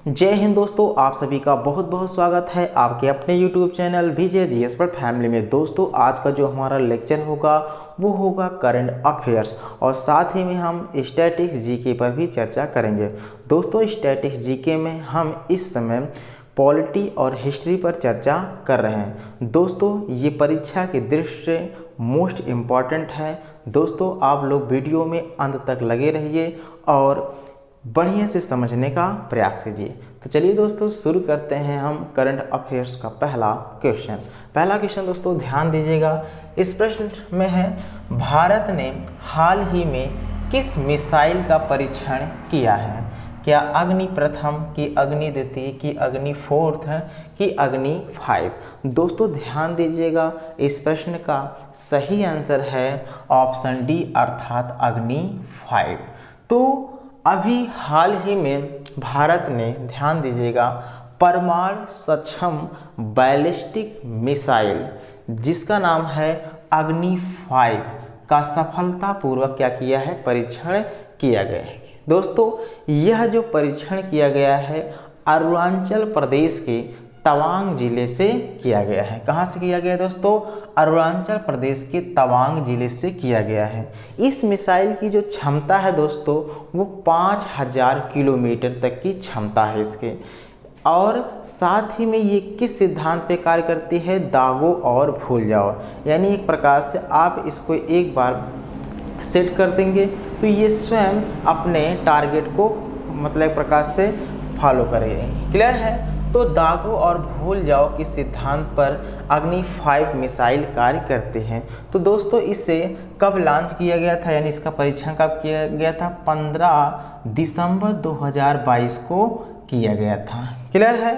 जय हिंद दोस्तों, आप सभी का बहुत बहुत स्वागत है आपके अपने YouTube channel Vijay ji expert family में। दोस्तों आज का जो हमारा लेक्चर होगा वो होगा करंट अफेयर्स और साथ ही में हम स्टैटिक्स जीके पर भी चर्चा करेंगे। दोस्तों स्टैटिक्स जीके में हम इस समय पॉलिटी और हिस्ट्री पर चर्चा कर रहे हैं। दोस्तों ये परीक्षा की दृष्टि से मोस्ट इम्पॉर्टेंट है। दोस्तों आप लोग वीडियो में अंत तक लगे रहिए और बढ़िया से समझने का प्रयास कीजिए। तो चलिए दोस्तों शुरू करते हैं हम करंट अफेयर्स का पहला क्वेश्चन दोस्तों ध्यान दीजिएगा। इस प्रश्न में है, भारत ने हाल ही में किस मिसाइल का परीक्षण किया है? क्या अग्नि प्रथम की अग्नि द्वितीय की अग्नि फोर्थ की अग्नि 5? दोस्तों ध्यान दीजिएगा, इस प्रश्न का सही आंसर है ऑप्शन डी अर्थात अग्नि 5। तो अभी हाल ही में भारत ने, ध्यान दीजिएगा, परमाणु सक्षम बैलिस्टिक मिसाइल जिसका नाम है अग्नि 5 का सफलतापूर्वक क्या किया है? परीक्षण किया गया है। दोस्तों यह जो परीक्षण किया गया है अरुणाचल प्रदेश के तवांग जिले से किया गया है। कहाँ से किया गया दोस्तों? अरुणाचल प्रदेश के तवांग जिले से किया गया है। इस मिसाइल की जो क्षमता है दोस्तों वो 5000 किलोमीटर तक की क्षमता है इसके। और साथ ही में ये किस सिद्धांत पे कार्य करती है? दागो और भूल जाओ। यानी एक प्रकार से आप इसको एक बार सेट कर देंगे तो ये स्वयं अपने टारगेट को मतलब एक प्रकार से फॉलो करेगी। क्लियर है? तो दागो और भूल जाओ के सिद्धांत पर अग्नि 5 मिसाइल कार्य करते हैं। तो दोस्तों इसे कब लॉन्च किया गया था, यानी इसका परीक्षण कब किया गया था? 15 दिसंबर 2022 को किया गया था। क्लियर है?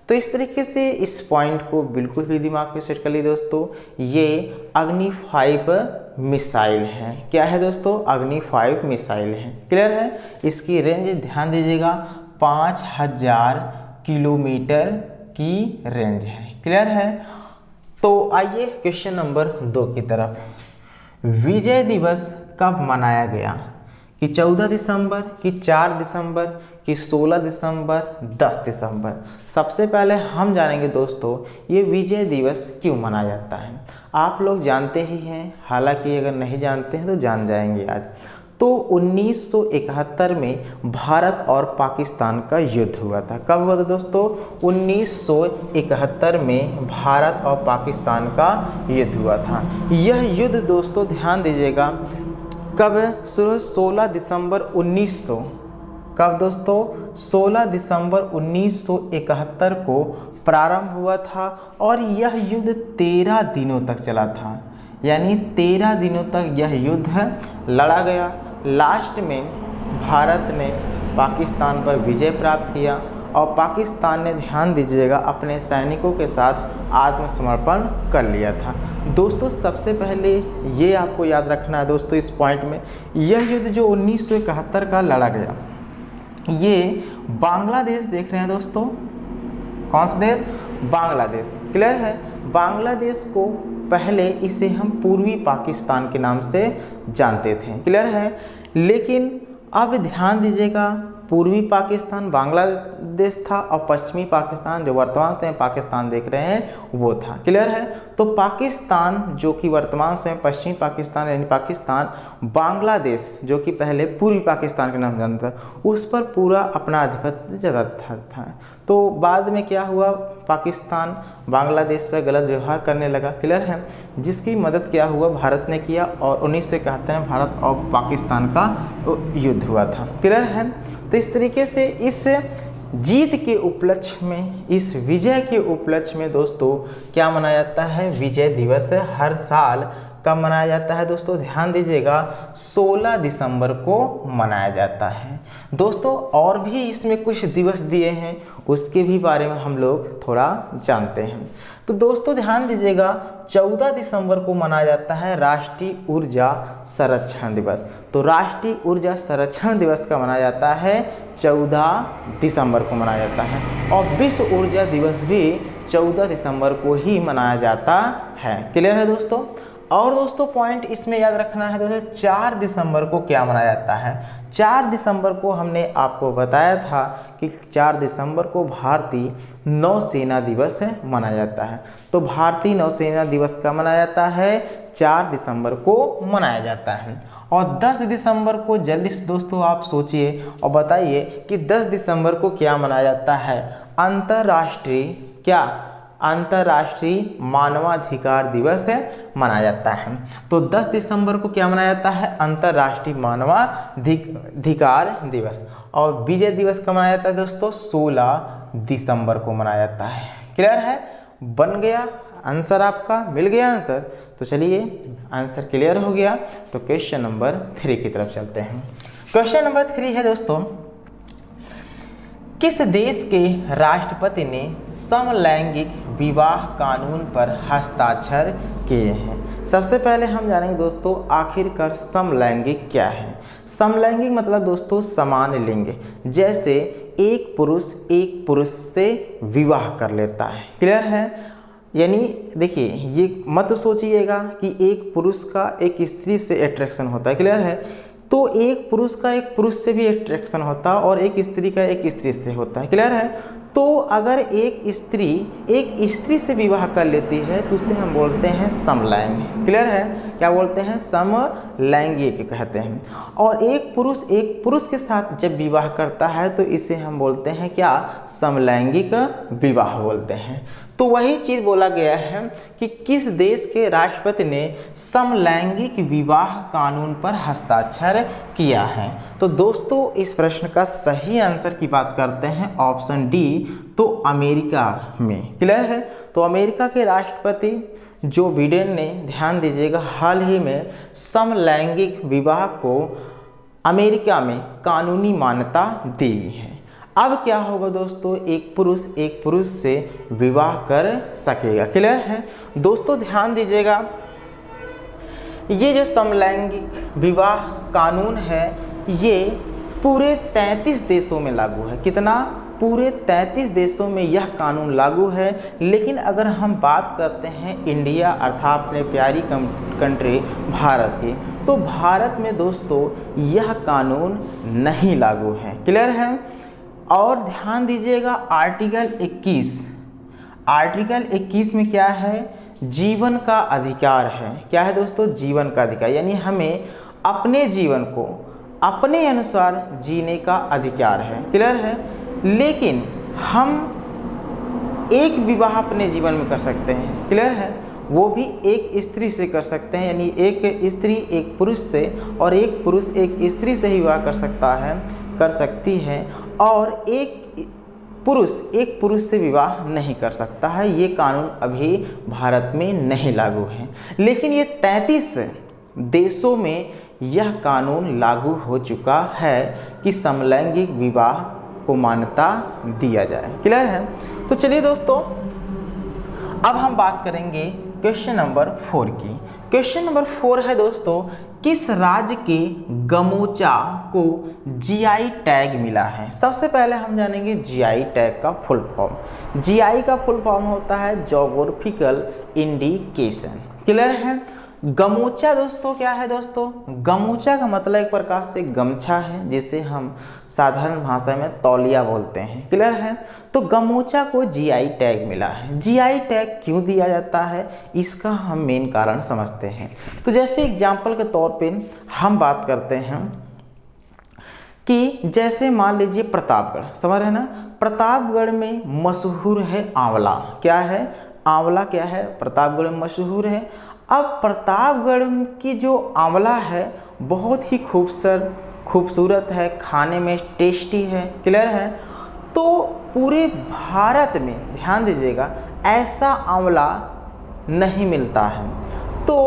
तो इस तरीके से इस पॉइंट को बिल्कुल भी दिमाग में सेट कर लीजिए दोस्तों। ये अग्नि 5 मिसाइल है। क्या है दोस्तों? अग्नि 5 मिसाइल है। क्लियर है? इसकी रेंज ध्यान दीजिएगा 5000 किलोमीटर की रेंज है। क्लियर है? तो आइए क्वेश्चन नंबर 2 की तरफ। विजय दिवस कब मनाया गया? कि 14 दिसंबर कि 4 दिसंबर कि 16 दिसंबर 10 दिसंबर? सबसे पहले हम जानेंगे दोस्तों ये विजय दिवस क्यों मनाया जाता है। आप लोग जानते ही हैं, हालांकि अगर नहीं जानते हैं तो जान जाएंगे आज। तो 1971 में भारत और पाकिस्तान का युद्ध हुआ था। कब हुआ था दोस्तों? 1971 में भारत और पाकिस्तान का युद्ध हुआ था। यह युद्ध दोस्तों ध्यान दीजिएगा कब शुरू? 16 दिसंबर 1900। कब दोस्तों? 16 दिसंबर 1971 को प्रारंभ हुआ था और यह युद्ध 13 दिनों तक चला था। यानी 13 दिनों तक यह युद्ध लड़ा गया। लास्ट में भारत ने पाकिस्तान पर विजय प्राप्त किया और पाकिस्तान ने, ध्यान दीजिएगा, अपने सैनिकों के साथ आत्मसमर्पण कर लिया था। दोस्तों सबसे पहले ये आपको याद रखना है दोस्तों इस पॉइंट में, यह युद्ध जो 1971 का लड़ा गया ये बांग्लादेश, देख रहे हैं दोस्तों, कौन सा देश? बांग्लादेश। क्लियर है? बांग्लादेश को पहले इसे हम पूर्वी पाकिस्तान के नाम से जानते थे। क्लियर है? लेकिन अब ध्यान दीजिएगा पूर्वी पाकिस्तान बांग्लादेश था और पश्चिमी पाकिस्तान जो वर्तमान से पाकिस्तान देख रहे हैं वो था। क्लियर है? तो पाकिस्तान जो कि वर्तमान से पश्चिमी पाकिस्तान यानी पाकिस्तान, बांग्लादेश जो कि पहले पूर्वी पाकिस्तान के नाम जानता था, उस पर पूरा अपना आधिपत्य जताता था। तो बाद में क्या हुआ? पाकिस्तान बांग्लादेश पर गलत व्यवहार करने लगा। क्लियर है? जिसकी मदद क्या हुआ? भारत ने किया और 1971 में भारत और पाकिस्तान का युद्ध हुआ था। क्लियर है? तो इस तरीके से इस जीत के उपलक्ष्य में, इस विजय के उपलक्ष्य में दोस्तों क्या मनाया जाता है? विजय दिवस हर साल कब मनाया जाता है दोस्तों? ध्यान दीजिएगा 16 दिसंबर को मनाया जाता है। दोस्तों और भी इसमें कुछ दिवस दिए हैं, उसके भी बारे में हम लोग थोड़ा जानते हैं। तो दोस्तों ध्यान दीजिएगा 14 दिसंबर को मनाया जाता है राष्ट्रीय ऊर्जा संरक्षण दिवस। तो राष्ट्रीय ऊर्जा संरक्षण दिवस का मनाया जाता है 14 दिसंबर को मनाया जाता है और विश्व ऊर्जा दिवस भी 14 दिसंबर को ही मनाया जाता है। क्लियर है दोस्तों? और दोस्तों पॉइंट इसमें याद रखना है दोस्तों, 4 दिसंबर को क्या मनाया जाता है। 4 दिसंबर को हमने आपको बताया था कि 4 दिसंबर को भारतीय नौसेना दिवस मनाया जाता है। तो भारतीय नौसेना दिवस का मनाया जाता है 4 दिसंबर को मनाया जाता है। और 10 दिसंबर को जल्दी से दोस्तों आप सोचिए और बताइए कि 10 दिसंबर को क्या मनाया जाता है। अंतर्राष्ट्रीय क्या, अंतर्राष्ट्रीय मानवाधिकार दिवस मनाया जाता है। तो 10 दिसंबर को क्या मनाया जाता है, अंतर्राष्ट्रीय मानवाधिकार दिवस। और विजय दिवस कब मनाया जाता है दोस्तों, 16 दिसंबर को मनाया जाता है। क्लियर है, बन गया आंसर, आपका मिल गया आंसर। तो चलिए आंसर क्लियर हो गया, तो क्वेश्चन नंबर 3 की तरफ चलते हैं। क्वेश्चन नंबर 3 है दोस्तों, किस देश के राष्ट्रपति ने समलैंगिक विवाह कानून पर हस्ताक्षर किए हैं। सबसे पहले हम जानेंगे दोस्तों आखिरकार समलैंगिक क्या है। समलैंगिक मतलब दोस्तों समान लिंग, जैसे एक पुरुष से विवाह कर लेता है। क्लियर है, यानी देखिए ये मत सोचिएगा कि एक पुरुष का एक स्त्री से अट्रैक्शन होता है। क्लियर है, तो एक पुरुष का एक पुरुष से भी अट्रैक्शन होता है और एक स्त्री का एक स्त्री से होता है। क्लियर है, तो अगर एक स्त्री से विवाह कर लेती है तो उसे हम बोलते हैं समलैंगिक। क्लियर है, क्या बोलते हैं, समलैंगिक कहते हैं। और एक पुरुष के साथ जब विवाह करता है तो इसे हम बोलते हैं क्या, समलैंगिक विवाह बोलते हैं। तो वही चीज़ बोला गया है कि किस देश के राष्ट्रपति ने समलैंगिक विवाह कानून पर हस्ताक्षर किया है। तो दोस्तों इस प्रश्न का सही आंसर की बात करते हैं ऑप्शन डी, तो अमेरिका में। क्लियर है, तो अमेरिका के राष्ट्रपति जो बिडेन ने, ध्यान दीजिएगा, हाल ही में समलैंगिक विवाह को अमेरिका में कानूनी मान्यता दी है। अब क्या होगा दोस्तों, एक पुरुष से विवाह कर सकेगा। क्लियर है दोस्तों, ध्यान दीजिएगा, ये जो समलैंगिक विवाह कानून है ये पूरे 33 देशों में लागू है। कितना, पूरे 33 देशों में यह कानून लागू है। लेकिन अगर हम बात करते हैं इंडिया अर्थात अपने प्यारी कंट्री भारत की, तो भारत में दोस्तों यह कानून नहीं लागू है। क्लियर है, और ध्यान दीजिएगा आर्टिकल 21 में क्या है, जीवन का अधिकार है। क्या है दोस्तों, जीवन का अधिकार, यानी हमें अपने जीवन को अपने अनुसार जीने का अधिकार है। क्लियर है, लेकिन हम एक विवाह अपने जीवन में कर सकते हैं। क्लियर है, वो भी एक स्त्री से कर सकते हैं, यानी एक स्त्री एक पुरुष से और एक पुरुष एक स्त्री से ही विवाह कर सकती है, और एक पुरुष से विवाह नहीं कर सकता है। ये कानून अभी भारत में नहीं लागू है, लेकिन ये 33 देशों में यह कानून लागू हो चुका है कि समलैंगिक विवाह को मान्यता दिया जाए। क्लियर है, तो चलिए दोस्तों अब हम बात करेंगे क्वेश्चन नंबर 4 की। क्वेश्चन नंबर 4 है दोस्तों, किस राज्य के गमोचा को जीआई टैग मिला है। सबसे पहले हम जानेंगे जीआई टैग का फुल फॉर्म। जीआई का फुल फॉर्म होता है ज्योग्राफिकल इंडिकेशन। क्लियर है, गमोचा दोस्तों क्या है दोस्तों, गमोचा का मतलब एक प्रकार से गमछा है, जिसे हम साधारण भाषा में तौलिया बोलते हैं। क्लियर है, तो गमोचा को जीआई टैग मिला है। जीआई टैग क्यों दिया जाता है, इसका हम मेन कारण समझते हैं। तो जैसे एग्जाम्पल के तौर पे हम बात करते हैं कि जैसे मान लीजिए प्रतापगढ़, समझ रहे ना, प्रतापगढ़ में मशहूर है आंवला। क्या है, आंवला क्या है, प्रतापगढ़ में मशहूर है। अब प्रतापगढ़ की जो आंवला है बहुत ही खूबसूरत है, खाने में टेस्टी है। क्लियर है, तो पूरे भारत में ध्यान दीजिएगा ऐसा आंवला नहीं मिलता है। तो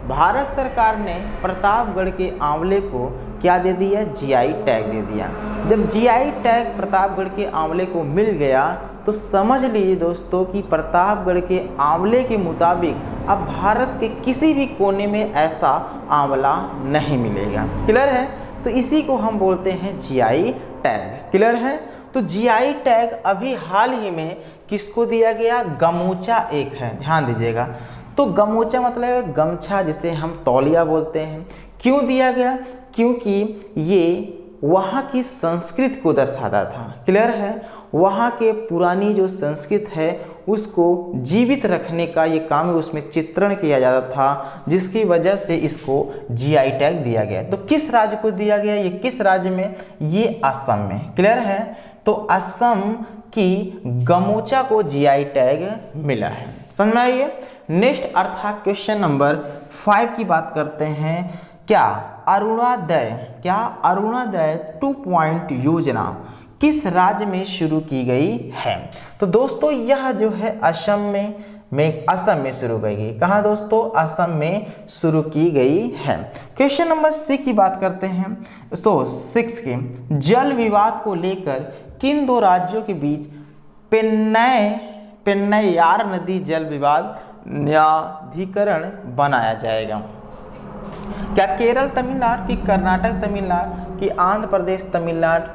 भारत सरकार ने प्रतापगढ़ के आंवले को क्या दे दिया, जीआई टैग दे दिया। जब जीआई टैग प्रतापगढ़ के आंवले को मिल गया तो समझ लीजिए दोस्तों कि प्रतापगढ़ के आंवले के मुताबिक अब भारत के किसी भी कोने में ऐसा आंवला नहीं मिलेगा। क्लियर है, तो इसी को हम बोलते हैं जीआई टैग। क्लियर है, तो जीआई टैग अभी हाल ही में किसको दिया गया, गमोचा एक है, ध्यान दीजिएगा। तो गमोचा मतलब गमछा, जिसे हम तौलिया बोलते हैं। क्यों दिया गया? क्योंकि ये वहाँ की संस्कृति को दर्शाता था। क्लियर है? वहाँ के पुरानी जो संस्कृति है उसको जीवित रखने का ये काम है, उसमें चित्रण किया जाता था, जिसकी वजह से इसको जीआई टैग दिया गया। तो किस राज्य को दिया गया? ये किस राज्य में? ये असम में। क्लियर है? तो असम की गमोचा को जीआई टैग मिला है। समझ में आइए। नेक्स्ट अर्थात क्वेश्चन नंबर 5 की बात करते हैं। क्या अरुणोदय 2 पॉइंट योजना किस राज्य में शुरू की गई है? तो दोस्तों यह जो है असम में शुरू की गई। कहाँ दोस्तों? असम में शुरू की गई है। क्वेश्चन नंबर 6 की बात करते हैं। 6 के जल विवाद को लेकर किन 2 राज्यों के बीच पेन्नैयार नदी जल विवाद न्यायाधिकरण बनाया जाएगा? क्या केरल तमिलनाडु की, कर्नाटक तमिलनाडु की, आंध्र प्रदेश तमिलनाडु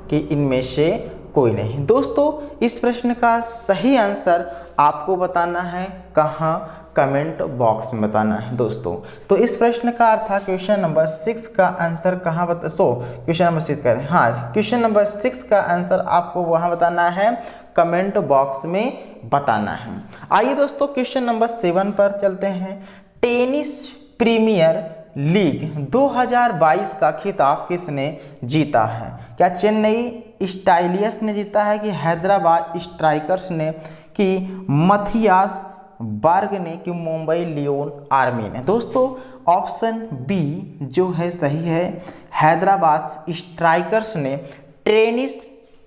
की, इनमें से कोई नहीं? दोस्तों इस प्रश्न का सही आंसर आपको बताना है। कहाँ? कमेंट बॉक्स में बताना है दोस्तों। तो इस प्रश्न का अर्थ क्वेश्चन नंबर 6 का आंसर कहाँ क्वेश्चन नंबर 6 करें। हाँ, क्वेश्चन नंबर 6 का आंसर आपको वहाँ बताना है, कमेंट बॉक्स में बताना है। आइए दोस्तों क्वेश्चन नंबर 7 पर चलते हैं। टेनिस प्रीमियर लीग 2022 का खिताब किसने जीता है? क्या चेन्नई स्टाइलियर्स ने जीता है, कि हैदराबाद स्ट्राइकर्स ने, कि मथियास बर्ग ने, कि मुंबई लियोन आर्मी ने? दोस्तों ऑप्शन बी जो है सही है, हैदराबाद स्ट्राइकर्स ने टेनिस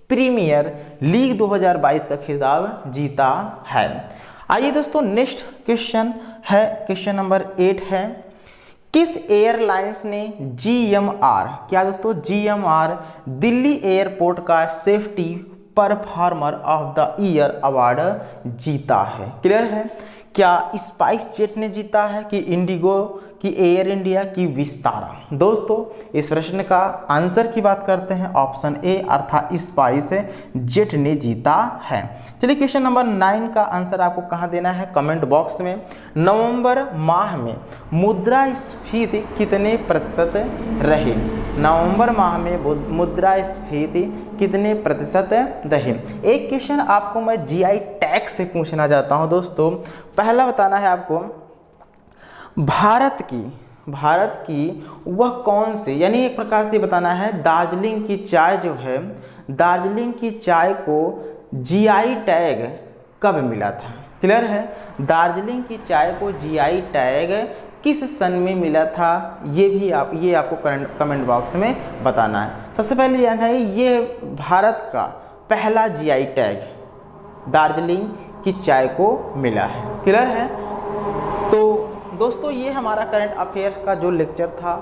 प्रीमियर लीग 2022 का खिताब जीता है। आइए दोस्तों नेक्स्ट क्वेश्चन है, क्वेश्चन नंबर 8 है। किस एयरलाइंस ने GMR, क्या दोस्तों GMR दिल्ली एयरपोर्ट का safety performer of the year award जीता है? क्लियर है? क्या स्पाइस जेट ने जीता है, कि इंडिगो, कि एयर इंडिया, की विस्तारा? दोस्तों इस प्रश्न का आंसर की बात करते हैं, ऑप्शन ए अर्थात स्पाइस जेट ने जीता है। चलिए क्वेश्चन नंबर 9 का आंसर आपको कहाँ देना है? कमेंट बॉक्स में। नवंबर माह में मुद्रास्फीति कितने प्रतिशत रही? नवंबर माह में मुद्रास्फीति कितने प्रतिशत रही? एक क्वेश्चन आपको मैं जीआई टैग से पूछना चाहता हूँ दोस्तों। पहला बताना है आपको, भारत की वह कौन सी, यानी एक प्रकार से बताना है दार्जिलिंग की चाय जो है, दार्जिलिंग की चाय को जीआई टैग कब मिला था? क्लियर है? दार्जिलिंग की चाय को जीआई टैग किस सन में मिला था? ये आपको कमेंट बॉक्स में बताना है। सबसे पहले याद है, ये भारत का पहला जीआई टैग दार्जिलिंग की चाय को मिला है। क्लियर है? तो दोस्तों ये हमारा करंट अफेयर्स का जो लेक्चर था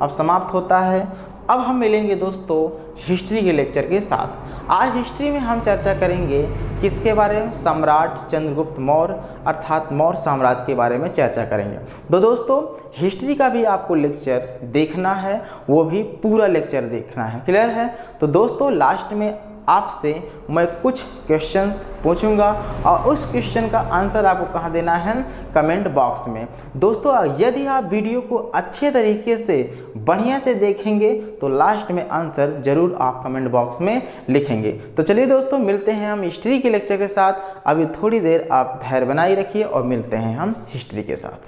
अब समाप्त होता है। अब हम मिलेंगे दोस्तों हिस्ट्री के लेक्चर के साथ। आज हिस्ट्री में हम चर्चा करेंगे किसके बारे में? सम्राट चंद्रगुप्त मौर्य अर्थात मौर्य साम्राज्य के बारे में चर्चा करेंगे। तो दोस्तों हिस्ट्री का भी आपको लेक्चर देखना है, वो भी पूरा लेक्चर देखना है। क्लियर है? तो दोस्तों लास्ट में आपसे मैं कुछ क्वेश्चंस पूछूंगा और उस क्वेश्चन का आंसर आपको कहाँ देना है? कमेंट बॉक्स में। दोस्तों यदि आप वीडियो को अच्छे तरीके से बढ़िया से देखेंगे तो लास्ट में आंसर जरूर आप कमेंट बॉक्स में लिखेंगे। तो चलिए दोस्तों मिलते हैं हम हिस्ट्री के लेक्चर के साथ। अभी थोड़ी देर आप धैर्य बनाए रखिए और मिलते हैं हम हिस्ट्री के साथ।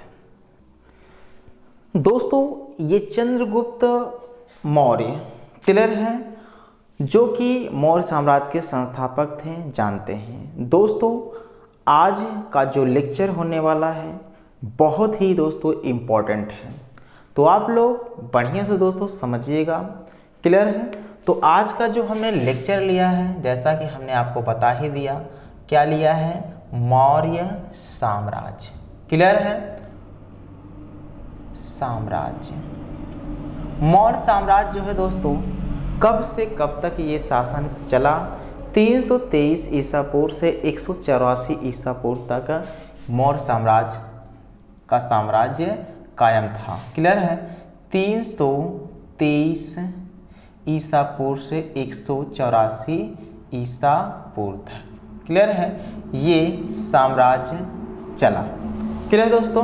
दोस्तों ये चंद्रगुप्त मौर्य क्लियर है, जो कि मौर्य साम्राज्य के संस्थापक थे, जानते हैं। दोस्तों आज का जो लेक्चर होने वाला है बहुत ही दोस्तों इम्पोर्टेंट है, तो आप लोग बढ़िया से दोस्तों समझिएगा। क्लियर है? तो आज का जो हमने लेक्चर लिया है, जैसा कि हमने आपको बता ही दिया, क्या लिया है? मौर्य साम्राज्य। क्लियर है? साम्राज्य, मौर्य साम्राज्य जो है दोस्तों कब से कब तक ये शासन चला? 323 ईसा पूर्व से 184 ईसा पूर्व तक मौर्य साम्राज्य का साम्राज्य कायम था। क्लियर है? 323 ईसा पूर्व से 184 ईसा पूर्व तक। क्लियर है? ये साम्राज्य चला। क्लियर दोस्तों।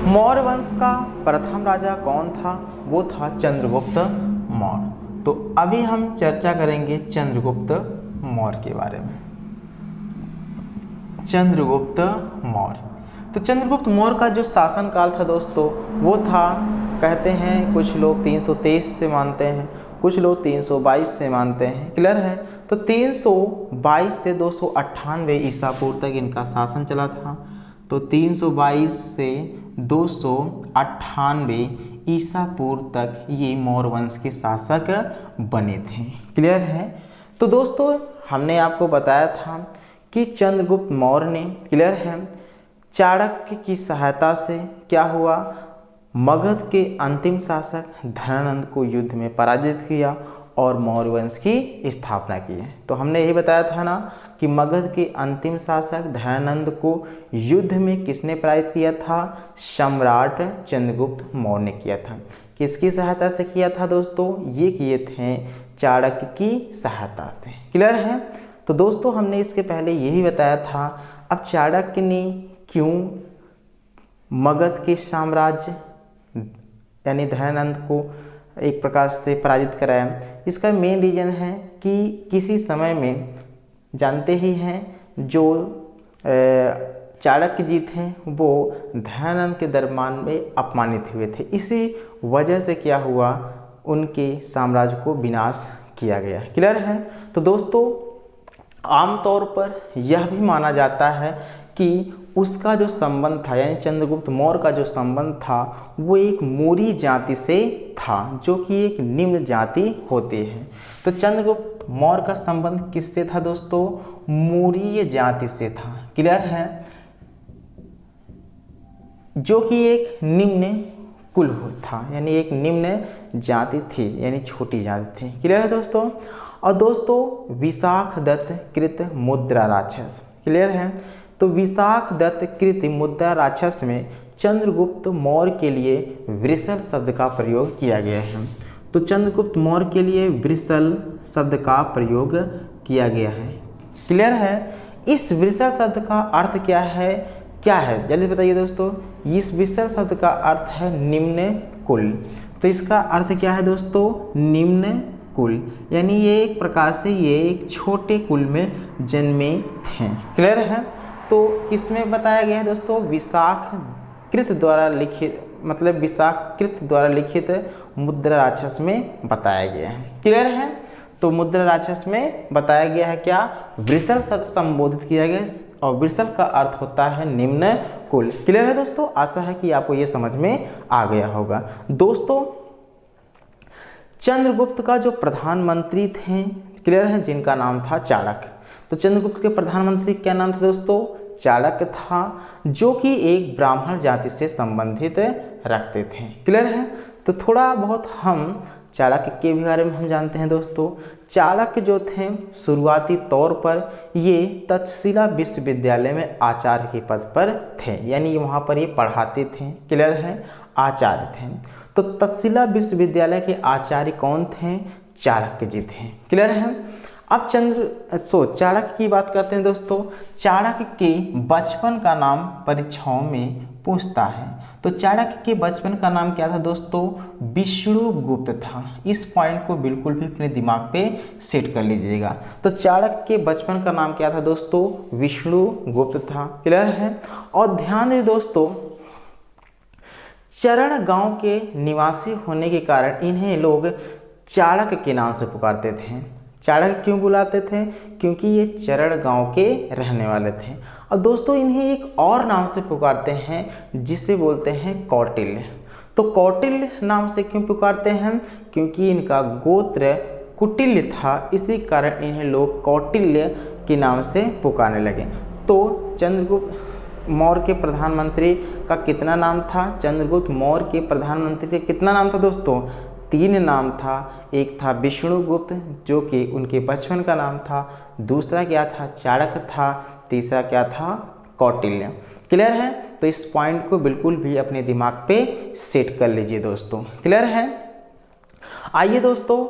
मौर्य वंश का प्रथम राजा कौन था? वो था चंद्रगुप्त मौर्य। तो अभी हम चर्चा करेंगे चंद्रगुप्त मौर्य के बारे में। चंद्रगुप्त मौर्य, तो चंद्रगुप्त मौर्य का जो शासनकाल था दोस्तों वो था, कहते हैं कुछ लोग 323 से मानते हैं, कुछ लोग 322 से मानते हैं। क्लियर है। तो 322 से 298 ईसा पूर्व तक इनका शासन चला था। तो 322 से 298 ईसा पूर्व तक ये मौर्य वंश के शासक बने थे। क्लियर है। तो दोस्तों हमने आपको बताया था कि चंद्रगुप्त मौर्य ने, क्लियर है, चाणक्य की सहायता से क्या हुआ, मगध के अंतिम शासक धनानंद को युद्ध में पराजित किया और मौर्य वंश की स्थापना की है। तो हमने यही बताया था ना कि मगध के अंतिम शासक धनानंद को युद्ध में किसने पराजित किया था? सम्राट चंद्रगुप्त मौर्य ने किया था। किसकी सहायता से किया था दोस्तों? ये किए थे चाणक्य की सहायता से। क्लियर है। तो दोस्तों हमने इसके पहले यही बताया था, अब चाणक्य ने क्यों मगध के साम्राज्य यानी धनानंद को एक प्रकार से पराजित कराया? इसका मेन रीज़न है कि किसी समय में जानते ही हैं जो चाणक्य जी थे वो धनानंद के दरबार में अपमानित हुए थे। इसी वजह से क्या हुआ, उनके साम्राज्य को विनाश किया गया। क्लियर है। तो दोस्तों आमतौर पर यह भी माना जाता है कि उसका जो संबंध था, यानी चंद्रगुप्त मौर्य का जो संबंध था वो एक मौर्य जाति से था, जो कि एक निम्न जाति होती है। तो चंद्रगुप्त मौर्य का संबंध किससे था दोस्तों? मौर्य जाति से था। क्लियर है। जो कि एक निम्न कुल था, यानी एक निम्न जाति थी, यानी छोटी जाति थी। क्लियर है दोस्तों। और दोस्तों विशाख दत्त कृत मुद्रा राक्षस, क्लियर है। तो विशाख दत्त कृत मुद्रा राक्षस में चंद्रगुप्त मौर्य के लिए वृषल शब्द का प्रयोग किया गया है। तो चंद्रगुप्त मौर्य के लिए वृषल शब्द का प्रयोग किया गया है। क्लियर है। इस वृषल शब्द का अर्थ क्या है? जल्दी बताइए दोस्तों। इस वृषल शब्द का अर्थ है निम्न कुल। तो इसका अर्थ क्या है दोस्तों? निम्न कुल, यानी ये एक प्रकार से ये एक छोटे कुल में जन्मे थे। क्लियर है। तो किसमें बताया गया है दोस्तों? विशाखकृत द्वारा लिखित, मतलब विशाखकृत द्वारा लिखित मुद्रा राक्षस में बताया गया है। क्लियर है। तो मुद्रा राक्षस में बताया गया है क्या? वृषल शब्द संबोधित किया गया और वृषल का अर्थ होता है निम्न कुल। क्लियर है दोस्तों। आशा है कि आपको ये समझ में आ गया होगा। दोस्तों चंद्रगुप्त का जो प्रधानमंत्री थे, क्लियर है, जिनका नाम था चाणक्य। तो चंद्रगुप्त के प्रधानमंत्री क्या नाम था दोस्तों? चाणक्य था, जो कि एक ब्राह्मण जाति से संबंधित रखते थे। क्लियर है। तो थोड़ा बहुत हम चाणक्य के भी बारे में हम जानते हैं दोस्तों। चाणक्य जो थे शुरुआती तौर पर ये तक्षशिला विश्वविद्यालय में आचार्य के पद पर थे, यानी वहाँ पर ये पढ़ाते थे। क्लियर है। आचार्य थे। तो तक्षशिला विश्वविद्यालय के आचार्य कौन थे? चाणक्य जी थे। क्लियर है। अब चाणक्य की बात करते हैं दोस्तों। चाणक्य के बचपन का नाम परीक्षाओं में पूछता है। तो चाणक्य के बचपन का नाम क्या था दोस्तों? विष्णुगुप्त था। इस पॉइंट को बिल्कुल भी अपने दिमाग पे सेट कर लीजिएगा। तो चाणक्य के बचपन का नाम क्या था दोस्तों? विष्णुगुप्त था। क्लियर है। और ध्यान दें दोस्तों, चरण गांव के निवासी होने के कारण इन्हें लोग चाणक्य के नाम से पुकारते थे। चाणक्य क्यों बुलाते थे? क्योंकि ये चरण गांव के रहने वाले थे। और दोस्तों इन्हें एक और नाम से पुकारते हैं जिसे बोलते हैं कौटिल्य। तो कौटिल्य नाम से क्यों पुकारते हैं? क्योंकि इनका गोत्र कुटिल्य था, इसी कारण इन्हें लोग कौटिल्य के नाम से पुकारने लगे। तो चंद्रगुप्त मौर्य के प्रधानमंत्री का कितना नाम था? चंद्रगुप्त मौर्य के प्रधानमंत्री का कितना नाम था दोस्तों? 3 नाम था। एक था विष्णुगुप्त, जो कि उनके बचपन का नाम था। दूसरा क्या था? चाणक्य था। तीसरा क्या था? कौटिल्य। क्लियर है। तो इस पॉइंट को बिल्कुल भी अपने दिमाग पे सेट कर लीजिए दोस्तों। क्लियर है। आइए दोस्तों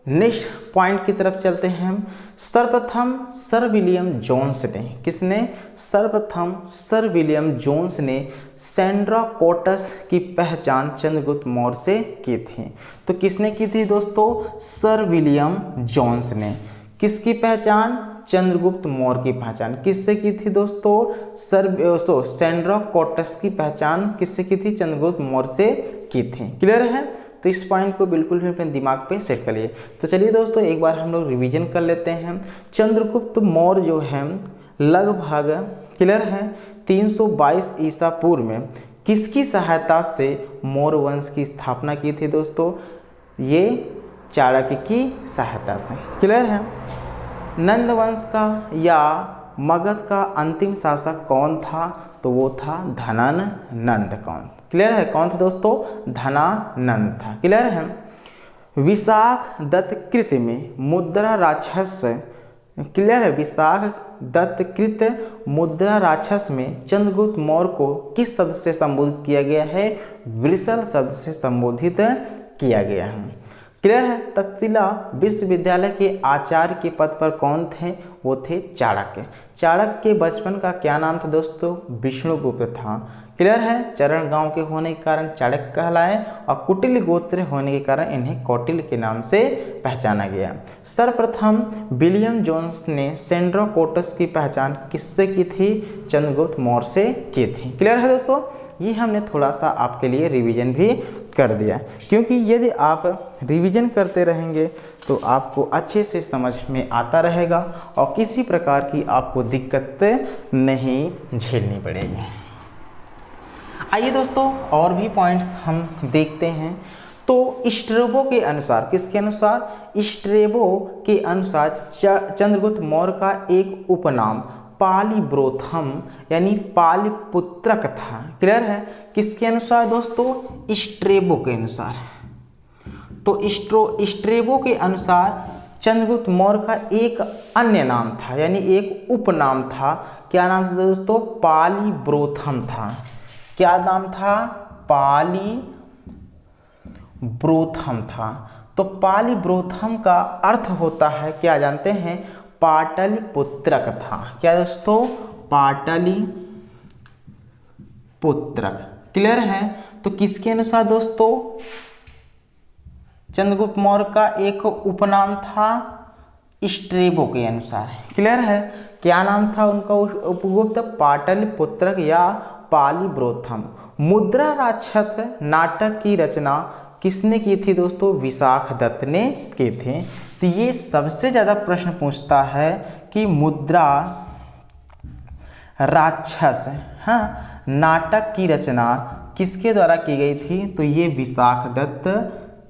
नेक्स्ट पॉइंट की तरफ चलते हैं हम। सर्वप्रथम सर विलियम जोन्स ने, किसने? सर्वप्रथम सर विलियम जोन्स ने सेंड्राकोटस की पहचान चंद्रगुप्त मौर्य से की थी। तो किसने की थी दोस्तों? सर विलियम जोन्स ने। किसकी पहचान? चंद्रगुप्त मौर्य की पहचान किससे की थी दोस्तों? सेंड्राकोटस की पहचान किससे की थी? चंद्रगुप्त मौर्य से की थी। क्लियर है? तो इस पॉइंट को बिल्कुल भी अपने दिमाग पे सेट कर लिए। तो चलिए दोस्तों एक बार हम लोग रिवीजन कर लेते हैं। चंद्रगुप्त मौर्य जो है लगभग, क्लियर है, 322 ईसा पूर्व में किसकी सहायता से मौर्य वंश की स्थापना की थी दोस्तों? ये चाणक्य की सहायता से। क्लियर है? नंद वंश का या मगध का अंतिम शासक कौन था? तो वो था धनानंद। कौन? क्लियर है? कौन था दोस्तों? धनानंद था। क्लियर है? विशाख दत्त कृत में मुद्रा राक्षस, क्लियर है, विशाख दत्त कृत मुद्रा राक्षस में चंद्रगुप्त मौर्य को किस शब्द से संबोधित किया गया है? वृषल शब्द से संबोधित किया गया है। क्लियर है? तक्षशिला विश्वविद्यालय के आचार्य के पद पर कौन थे? वो थे चाणक्य। चाणक्य के बचपन का क्या नाम था दोस्तों? विष्णुगुप्त था। क्लियर है? चरण गांव के होने के कारण चाणक्य कहलाए और कुटिल गोत्र होने के कारण इन्हें कौटिल्य के नाम से पहचाना गया। सर्वप्रथम विलियम जोन्स ने सेंड्राकोटस की पहचान किससे की थी? चंद्रगुप्त मौर्य से की थी। क्लियर है दोस्तों? ये हमने थोड़ा सा आपके लिए रिवीजन भी कर दिया, क्योंकि यदि आप रिवीजन करते रहेंगे तो आपको अच्छे से समझ में आता रहेगा और किसी प्रकार की आपको दिक्कत नहीं झेलनी पड़ेगी। आइए दोस्तों और भी पॉइंट्स हम देखते हैं। तो स्ट्रेबो के अनुसार, किसके अनुसार? स्ट्रेबो के अनुसार चंद्रगुप्त मौर्य का एक उपनाम पालिब्रोथम यानी पालिपुत्रक था। क्लियर है? किसके अनुसार दोस्तों? स्ट्रेबो के अनुसार। तो स्ट्रेबो के अनुसार चंद्रगुप्त मौर्य का एक अन्य नाम था, यानी एक उपनाम था। क्या नाम था दोस्तों? पालिब्रोथम था। क्या नाम था? पालिब्रोथम था। तो पालिब्रोथम का अर्थ होता है, क्या जानते हैं? पाटलिपुत्रक था। क्या दोस्तों? पाटलिपुत्रक। क्लियर है? तो किसके अनुसार दोस्तों? चंद्रगुप्त मौर्य का एक उपनाम था स्ट्रेबो के अनुसार। क्लियर है? क्या नाम था उनका उपगुप्त? पाटलिपुत्रक या पालिब्रोथम। मुद्रा राक्षस नाटक की रचना किसने की थी दोस्तों? विशाख दत्त ने की थी। तो ये सबसे ज़्यादा प्रश्न पूछता है कि मुद्रा राक्षस, हाँ, नाटक की रचना किसके द्वारा की गई थी? तो ये विशाख दत्त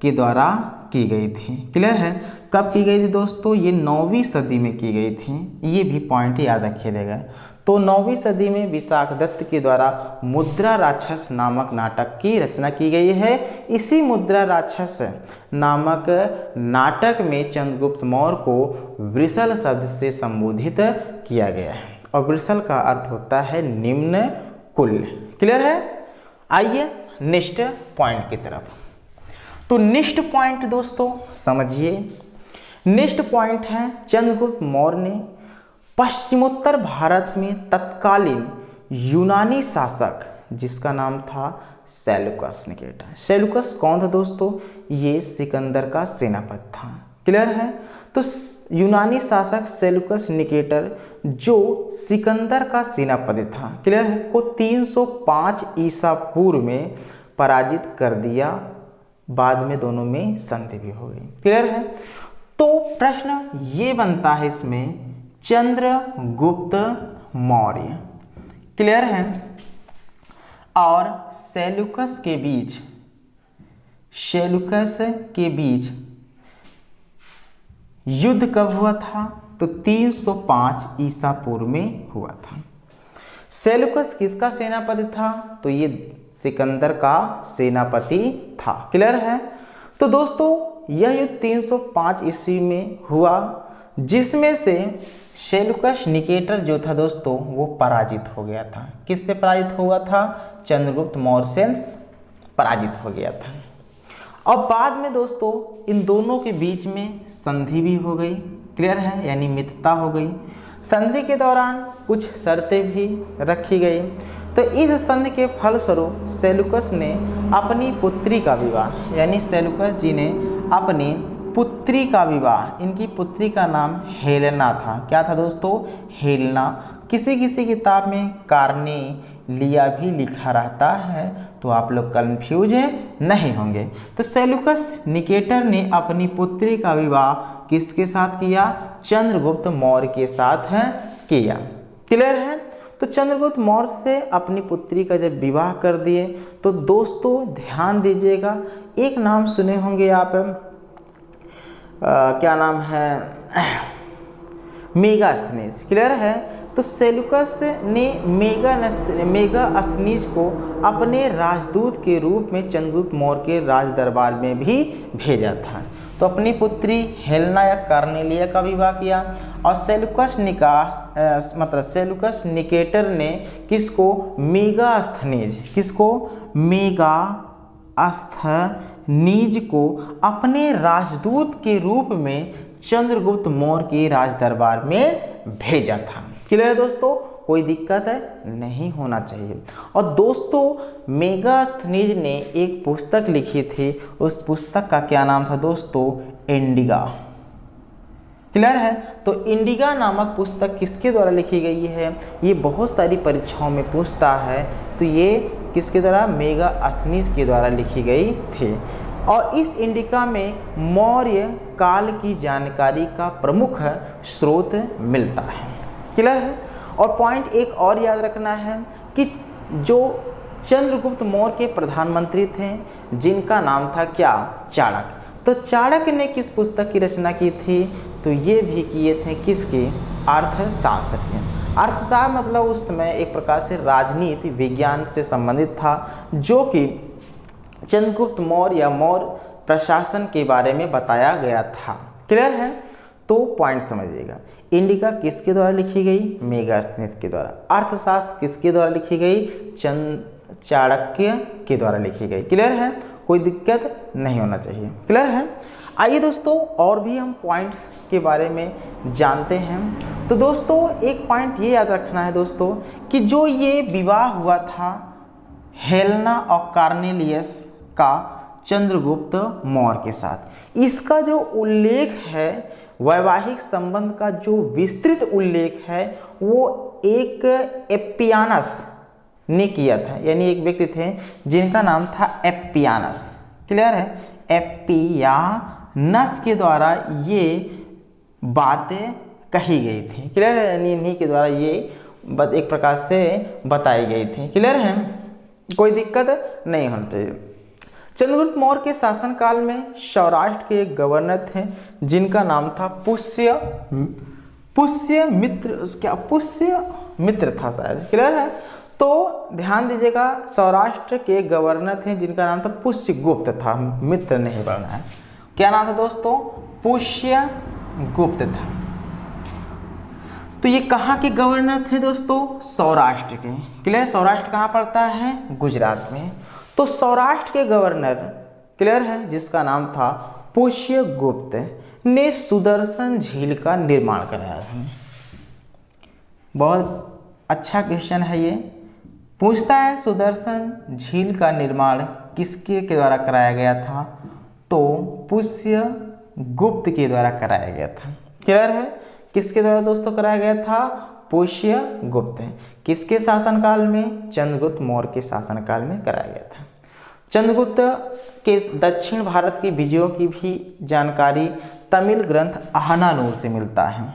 के द्वारा की गई थी। क्लियर है? कब की गई थी दोस्तों? ये 9वीं सदी में की गई थी। ये भी पॉइंट याद रखिएगा। तो 9वीं सदी में विशाख दत्त के द्वारा मुद्रा राक्षस नामक नाटक की रचना की गई है। इसी मुद्रा राक्षस नामक नाटक में चंद्रगुप्त मौर्य को वृषल शब्द से संबोधित किया गया है और वृषल का अर्थ होता है निम्न कुल। क्लियर है? आइए नेक्स्ट पॉइंट की तरफ। तो नेक्स्ट पॉइंट दोस्तों समझिए। नेक्स्ट पॉइंट है चंद्रगुप्त मौर्य ने पश्चिमोत्तर भारत में तत्कालीन यूनानी शासक जिसका नाम था सेल्यूकस निकेटर। सेल्यूकस कौन था दोस्तों? ये सिकंदर का सेनापति था। क्लियर है? तो यूनानी शासक सेल्यूकस निकेटर जो सिकंदर का सेनापति था, क्लियर है, को 305 ईसा पूर्व में पराजित कर दिया। बाद में दोनों में संधि भी हो गई। क्लियर है? तो प्रश्न ये बनता है इसमें चंद्रगुप्त मौर्य, क्लियर है, और सेल्यूकस के बीच युद्ध कब हुआ था? तो 305 ईसा पूर्व में हुआ था। सेल्यूकस किसका सेनापति था? तो ये सिकंदर का सेनापति था। क्लियर है? तो दोस्तों यह युद्ध 305 ईस्वी में हुआ, जिसमें से सेल्यूकस निकेटर जो था दोस्तों वो पराजित हो गया था। किससे पराजित हुआ था? चंद्रगुप्त मौर्य से पराजित हो गया था। और बाद में दोस्तों इन दोनों के बीच में संधि भी हो गई, क्लियर है, यानी मित्रता हो गई। संधि के दौरान कुछ शर्तें भी रखी गई। तो इस संधि के फलस्वरूप सेलुकस ने अपनी पुत्री का विवाह, यानी सेलुकस जी ने अपनी पुत्री का विवाह, इनकी पुत्री का नाम हेलेना था। क्या था दोस्तों? हेलेना। किसी किसी किताब में कार्ने लिया भी लिखा रहता है, तो आप लोग कंफ्यूज नहीं होंगे। तो सेलुकस निकेटर ने अपनी पुत्री का विवाह किसके साथ किया? चंद्रगुप्त मौर्य के साथ किया, क्लियर है। तो चंद्रगुप्त मौर्य से अपनी पुत्री का जब विवाह कर दिए, तो दोस्तों ध्यान दीजिएगा, एक नाम सुने होंगे आप, क्या नाम है, मेगास्थनीज, क्लियर है। तो सेलुकस ने मेगास्थनीज को अपने राजदूत के रूप में चंद्रगुप्त मौर्य के राज दरबार में भी भेजा था। तो अपनी पुत्री हेलेना या कार्नेलिया का विवाह किया, और सेलुकस निकेटर ने किसको? मेगास्थनीज को अपने राजदूत के रूप में चंद्रगुप्त मौर्य के राज दरबार में भेजा था। क्लियर है दोस्तों? कोई दिक्कत नहीं होना चाहिए। और दोस्तों मेगास्थनीज ने एक पुस्तक लिखी थी, उस पुस्तक का क्या नाम था दोस्तों? इंडिका, क्लियर है। तो इंडिका नामक पुस्तक किसके द्वारा लिखी गई है? ये बहुत सारी परीक्षाओं में पूछता है। तो ये किसके द्वारा? मेगास्थनीज के द्वारा लिखी गई थी। और इस इंडिका में मौर्य काल की जानकारी का प्रमुख स्रोत मिलता है, क्लियर है। और पॉइंट एक और याद रखना है कि जो चंद्रगुप्त मौर्य के प्रधानमंत्री थे, जिनका नाम था क्या? चाणक्य। तो चाणक्य ने किस पुस्तक की रचना की थी? तो ये भी किए थे किसके? अर्थशास्त्र के। अर्थशास्त्र मतलब उस समय एक प्रकार से राजनीति विज्ञान से संबंधित था, जो कि चंद्रगुप्त मौर्य या मौर्य प्रशासन के बारे में बताया गया था, क्लियर है। तो पॉइंट समझिएगा, इंडिका किसके द्वारा लिखी गई? मेगास्थनीज के द्वारा। अर्थशास्त्र किसके द्वारा लिखी गई? चाणक्य के द्वारा लिखी गई, क्लियर है। कोई दिक्कत नहीं होना चाहिए, क्लियर है। आइए दोस्तों और भी हम पॉइंट्स के बारे में जानते हैं। तो दोस्तों एक पॉइंट ये याद रखना है दोस्तों कि जो ये विवाह हुआ था हेलेना और कार्नेलियस का चंद्रगुप्त मौर्य के साथ, इसका जो उल्लेख है, वैवाहिक संबंध का जो विस्तृत उल्लेख है, वो एक एप्पियानस ने किया था। यानी एक व्यक्ति थे जिनका नाम था एप्पियानस, क्लियर है। एप्पियानस के द्वारा ये बातें कही गई थी, क्लियर है। यानी इन्हीं के द्वारा ये एक प्रकार से बताई गई थी, क्लियर है। कोई दिक्कत नहीं होनी चाहिए। चंद्रगुप्त मौर्य के शासनकाल में सौराष्ट्र के एक गवर्नर थे जिनका नाम था पुष्यमित्र था शायद, क्लियर है। तो ध्यान दीजिएगा, सौराष्ट्र के गवर्नर थे जिनका नाम था पुष्यगुप्त था, मित्र नहीं पढ़ना है। क्या नाम था दोस्तों? पुष्यगुप्त था। तो ये कहाँ के गवर्नर थे दोस्तों? सौराष्ट्र के, क्लियर। सौराष्ट्र कहाँ पड़ता है? गुजरात में। तो सौराष्ट्र के गवर्नर, क्लियर है, जिसका नाम था पुष्यगुप्त ने सुदर्शन झील का निर्माण कराया था। बहुत अच्छा क्वेश्चन है ये। पूछता है सुदर्शन झील का निर्माण किसके के द्वारा कराया गया था? तो पुष्यगुप्त के द्वारा कराया गया था, क्लियर है। किसके द्वारा दोस्तों कराया गया था? पुष्यगुप्त। किसके शासनकाल में? चंद्रगुप्त मौर्य के शासनकाल में कराया गया था। चंद्रगुप्त के दक्षिण भारत की विजयों की भी जानकारी तमिल ग्रंथ अहनानूर से मिलता है।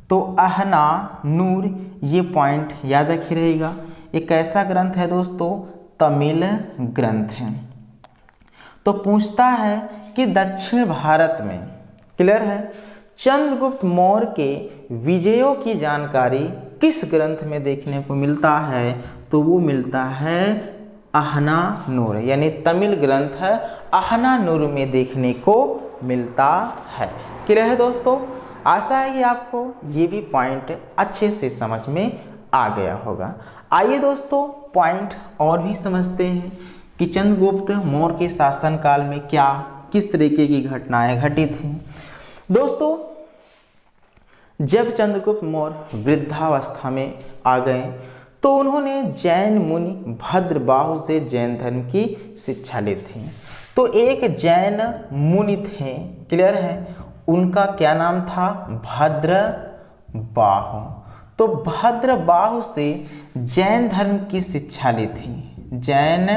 तो अहनानूर ये पॉइंट याद रखी रहेगा। एक कैसा ग्रंथ है दोस्तों? तमिल ग्रंथ है। तो पूछता है कि दक्षिण भारत में, क्लियर है, चंद्रगुप्त मौर्य के विजयों की जानकारी किस ग्रंथ में देखने को मिलता है? तो वो मिलता है अहनानूर, यानी तमिल ग्रंथ है अहनानूर में देखने को मिलता है, क्लियर है दोस्तों। आशा है कि आपको ये भी पॉइंट अच्छे से समझ में आ गया होगा। आइए दोस्तों पॉइंट और भी समझते हैं कि चंद्रगुप्त मौर्य के शासनकाल में क्या किस तरीके की घटनाएं घटी थी। दोस्तों, जब चंद्रगुप्त मौर्य वृद्धावस्था में आ गए तो उन्होंने जैन मुनि भद्रबाहु से जैन धर्म की शिक्षा ली थी। तो एक जैन मुनि थे, क्लियर है, उनका क्या नाम था, भद्रबाहु। तो भद्रबाहु से जैन धर्म की शिक्षा ली थी, जैन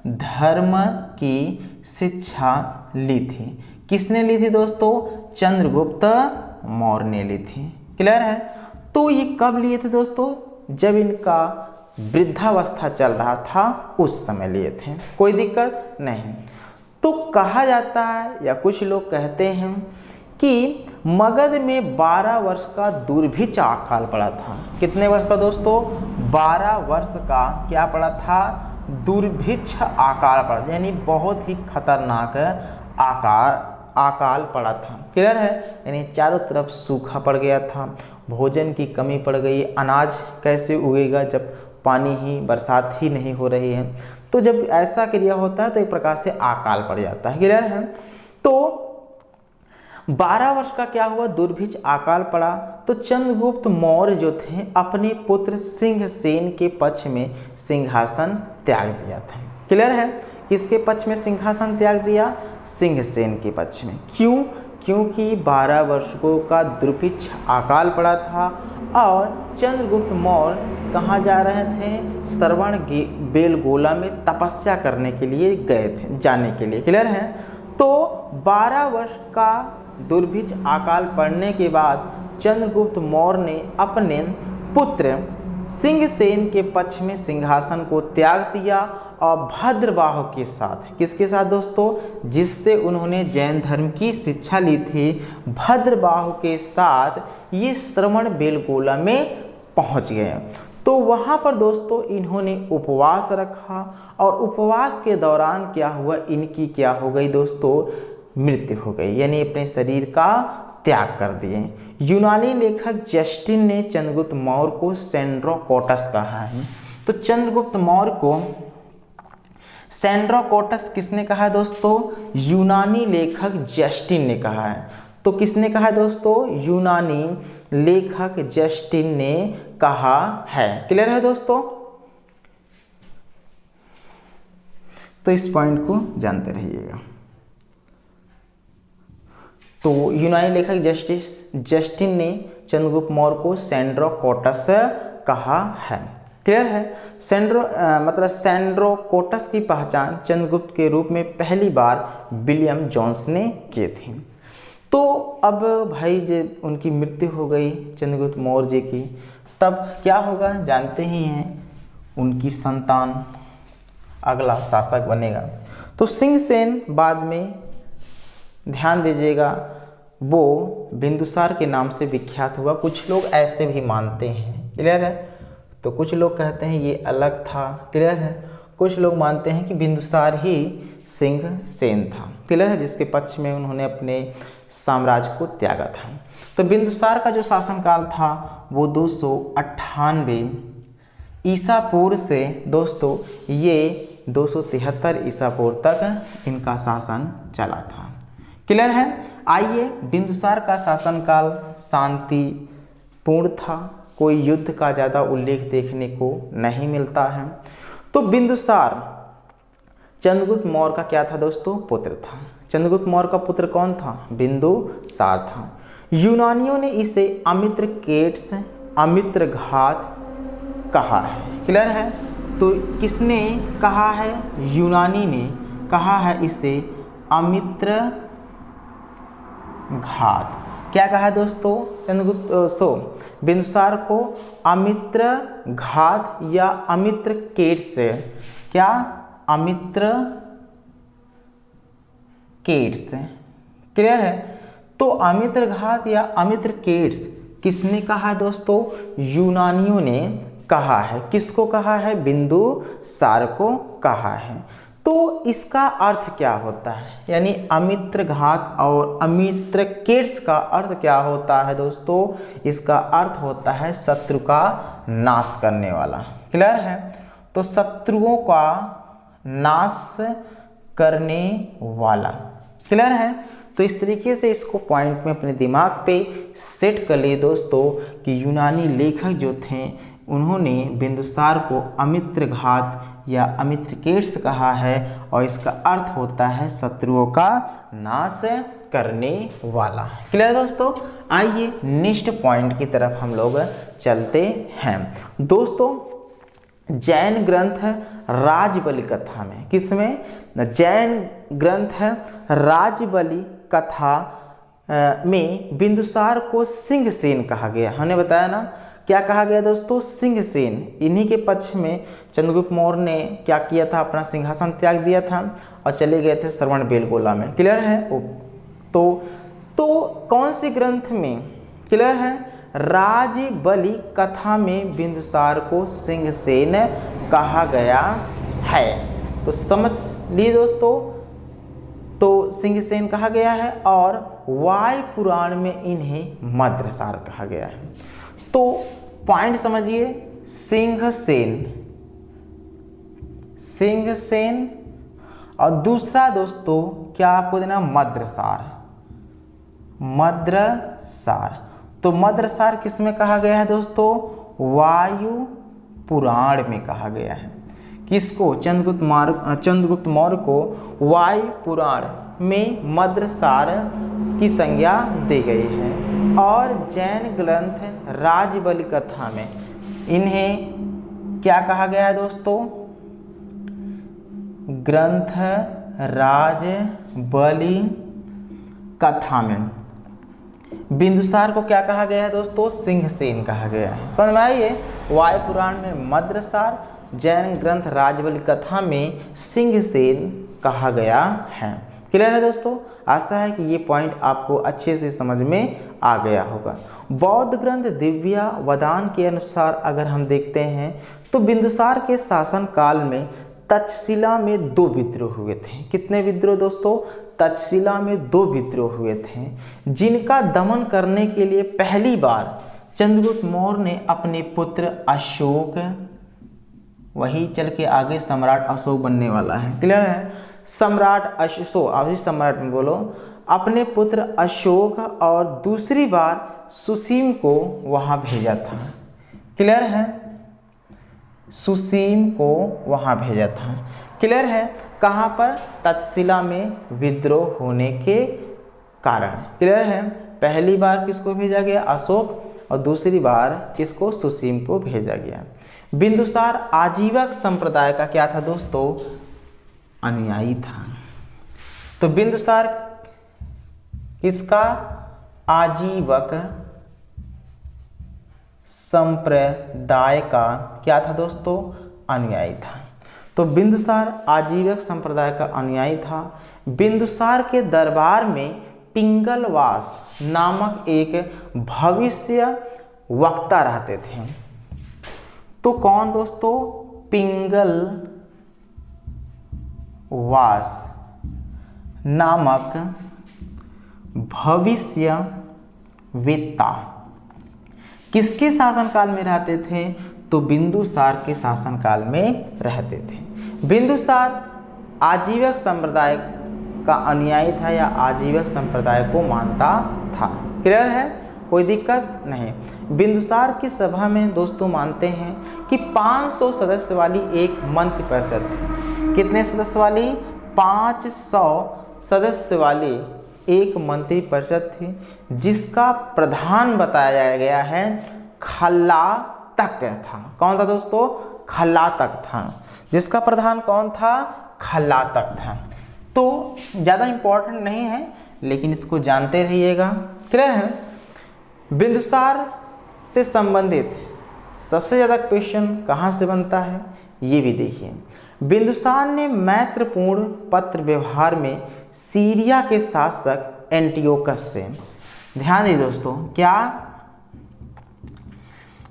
धर्म की शिक्षा ली थी। किसने ली थी दोस्तों, चंद्रगुप्त मौर्य ने ली थी, क्लियर है। तो ये कब लिए थे दोस्तों, जब इनका वृद्धावस्था चल रहा था उस समय लिए थे, कोई दिक्कत नहीं। तो कहा जाता है या कुछ लोग कहते हैं कि मगध में 12 वर्ष का दुर्भिक्ष अकाल पड़ा था। कितने वर्ष का दोस्तों, 12 वर्ष का क्या पड़ा था, दुर्भिक्ष अकाल पड़ा, यानी बहुत ही खतरनाक अकाल पड़ा था, क्लियर है। यानी चारों तरफ सूखा पड़ गया था, भोजन की कमी पड़ गई, अनाज कैसे उगेगा जब पानी ही बरसात ही नहीं हो रही है। तो जब ऐसा क्रिया होता है तो एक प्रकार से अकाल पड़ जाता है, क्लियर है। तो 12 वर्ष का क्या हुआ, दुर्भिक्ष अकाल पड़ा। तो चंद्रगुप्त मौर्य जो थे अपने पुत्र सिंहसेन के पक्ष में सिंहासन त्याग दिया था, क्लियर है। किसके पक्ष में सिंहासन त्याग दिया, सिंहसेन के पक्ष में। क्यों, क्योंकि 12 वर्षों का दुर्भिक्ष अकाल पड़ा था और चंद्रगुप्त मौर्य कहाँ जा रहे थे, श्रवण बेलगोला में तपस्या करने के लिए गए थे, जाने के लिए, क्लियर है। तो 12 वर्ष का दुर्भिक्ष अकाल पड़ने के बाद चंद्रगुप्त मौर्य ने अपने पुत्र सिंहसेन के पक्ष में सिंहासन को त्याग दिया और भद्रबाहु के साथ, किसके साथ दोस्तों, जिससे उन्होंने जैन धर्म की शिक्षा ली थी, भद्रबाहु के साथ ये श्रवण बेलगोला में पहुंच गए। तो वहाँ पर दोस्तों इन्होंने उपवास रखा और उपवास के दौरान क्या हुआ, इनकी क्या हो गई दोस्तों, मृत्यु हो गई, यानी अपने शरीर का त्याग कर दिए। यूनानी लेखक जस्टिन ने चंद्रगुप्त मौर्य को सेंड्रोकोटस कहा है। तो चंद्रगुप्त मौर्य को सेंड्रोकोटस किसने कहा है दोस्तों, यूनानी लेखक जस्टिन ने कहा है। तो किसने कहा है दोस्तों, यूनानी लेखक जस्टिन ने कहा है, क्लियर है दोस्तों। तो इस पॉइंट को जानते रहिएगा। तो यूनानी लेखक जस्टिन ने चंद्रगुप्त मौर्य को सेंड्रोकोटस कहा है, क्लियर है। मतलब सेंड्रोकोटस की पहचान चंद्रगुप्त के रूप में पहली बार विलियम जोन्स ने की थी। तो अब भाई जब उनकी मृत्यु हो गई चंद्रगुप्त मौर्य जी की, तब क्या होगा जानते ही हैं, उनकी संतान अगला शासक बनेगा। तो सिंहसेन बाद में, ध्यान दीजिएगा, वो बिंदुसार के नाम से विख्यात हुआ। कुछ लोग ऐसे भी मानते हैं, क्लियर है। तो कुछ लोग कहते हैं ये अलग था, क्लियर है। कुछ लोग मानते हैं कि बिंदुसार ही सिंहसेन था, क्लियर है, जिसके पक्ष में उन्होंने अपने साम्राज्य को त्यागा था। तो बिंदुसार का जो शासनकाल था वो 298 ईसा पूर्व से दोस्तों ये 273 ईसा पूर्व तक इनका शासन चला था, क्लियर है। आइए, बिंदुसार का शासनकाल शांतिपूर्ण था, कोई युद्ध का ज़्यादा उल्लेख देखने को नहीं मिलता है। तो बिंदुसार चंद्रगुप्त मौर्य का क्या था दोस्तों, पुत्र था। चंद्रगुप्त मौर्य का पुत्र कौन था, बिंदुसार था। यूनानियों ने इसे अमित्रकेट्स, अमित्रघात कहा है, क्लियर है। तो किसने कहा है, यूनानी ने कहा है इसे अमित्रघात। क्या कहा है दोस्तों, बिंदुसार को अमित्रघात या अमित्रकेट्स, क्या अमित्रकेट्स, क्लियर है। तो अमित्रघात या अमित्रकेट्स किसने कहा है दोस्तों, यूनानियों ने कहा है। किसको कहा है, बिंदुसार को कहा है। तो इसका अर्थ क्या होता है, यानी अमित्रघात और अमित्रकेट्स का अर्थ क्या होता है दोस्तों, इसका अर्थ होता है शत्रु का नाश करने वाला, क्लियर है। तो शत्रुओं का नाश करने वाला। क्लियर है? तो इस तरीके से इसको पॉइंट में अपने दिमाग पे सेट कर लिए दोस्तों कि यूनानी लेखक जो थे उन्होंने बिंदुसार को अमित्रघात या अमित्रकेट्स कहा है और इसका अर्थ होता है शत्रुओं का नाश करने वाला। क्लियर दोस्तों? आइए नेक्स्ट पॉइंट की तरफ हम लोग चलते हैं। दोस्तों जैन ग्रंथ राजबलि कथा में, किसमें? जैन ग्रंथ राजबलि कथा में बिंदुसार को सिंहसेन कहा गया। हमने बताया ना क्या कहा गया दोस्तों? सिंहसेन। इन्हीं के पक्ष में चंद्रगुप्त मौर्य ने क्या किया था? अपना सिंहासन त्याग दिया था और चले गए थे श्रवणबेलगोला में। क्लियर है? तो कौन सी ग्रंथ में? क्लियर है? राजबलि कथा में बिंदुसार को सिंहसेन कहा गया है। तो समझ लिए दोस्तों, तो सिंहसेन कहा गया है और वायु पुराण में इन्हें मद्रसार कहा गया है। तो पॉइंट समझिए, सिंहसेन और दूसरा दोस्तों क्या आपको देना? मद्रसार। तो मद्रसार किस में कहा गया है दोस्तों? वायु पुराण में कहा गया है। किसको? चंद्रगुप्त मौर्य को वायु पुराण में मद्रसार की संज्ञा दी गई है। और जैन ग्रंथ राजबलि कथा में इन्हें क्या कहा गया है दोस्तों? ग्रंथ राजबलि कथा में बिंदुसार को क्या कहा गया है दोस्तों? सिंहसेन कहा गया है। समझ में आइए? वायु पुराण में मद्रसार, जैन ग्रंथ राजबलि कथा में सिंहसेन कहा गया है। क्लियर है दोस्तों? आशा है कि ये पॉइंट आपको अच्छे से समझ में आ गया होगा। बौद्ध ग्रंथ दिव्यावदान के अनुसार अगर हम देखते हैं तो बिंदुसार के शासन काल में तक्षशिला में 2 विद्रोह हुए थे। कितने विद्रोह दोस्तों? तक्षशिला में 2 विद्रोह हुए थे, जिनका दमन करने के लिए पहली बार चंद्रगुप्त मौर्य ने अपने पुत्र अशोक, वही चल के आगे सम्राट अशोक बनने वाला है। क्लियर है? सम्राट अशोक, अभी सम्राट में बोलो, अपने पुत्र अशोक और दूसरी बार सुसीम को वहां भेजा था। क्लियर है? सुसीम को वहां भेजा था। क्लियर है? कहाँ पर? तक्षशिला में विद्रोह होने के कारण। क्लियर है? पहली बार किसको भेजा गया? अशोक, और दूसरी बार किसको? सुसीम को भेजा गया। बिंदुसार आजीवक संप्रदाय का क्या था दोस्तों? अनुयायी था। तो बिंदुसार किसका? आजीवक संप्रदाय का क्या था दोस्तों? अनुयायी था। तो बिंदुसार आजीवक संप्रदाय का अनुयायी था। बिंदुसार के दरबार में पिंगलवास नामक एक भविष्य वक्ता रहते थे। तो कौन दोस्तों? पिंगलवास नामक भविष्यवेत्ता किसके शासनकाल में रहते थे? तो बिंदुसार के शासनकाल में रहते थे। बिंदुसार आजीवक संप्रदाय का अनुयायी था या आजीवक संप्रदाय को मानता था। क्लियर है? कोई दिक्कत नहीं। बिंदुसार की सभा में दोस्तों मानते हैं कि 500 सदस्य वाली एक मंत्रिपरिषद थी। कितने सदस्य वाली? 500 सदस्य वाली एक मंत्रिपरिषद थी, जिसका प्रधान बताया गया है खल्लातक था। कौन था दोस्तों? खल्लातक था। जिसका प्रधान कौन था? खल्लातक था। तो ज़्यादा इम्पोर्टेंट नहीं है, लेकिन इसको जानते रहिएगा। क्लियर है? बिंदुसार से संबंधित सबसे ज़्यादा क्वेश्चन कहाँ से बनता है ये भी देखिए। बिंदुसार ने मैत्रपूर्ण पत्र व्यवहार में सीरिया के शासक एंटियोकस से, ध्यान दीजिए दोस्तों, क्या?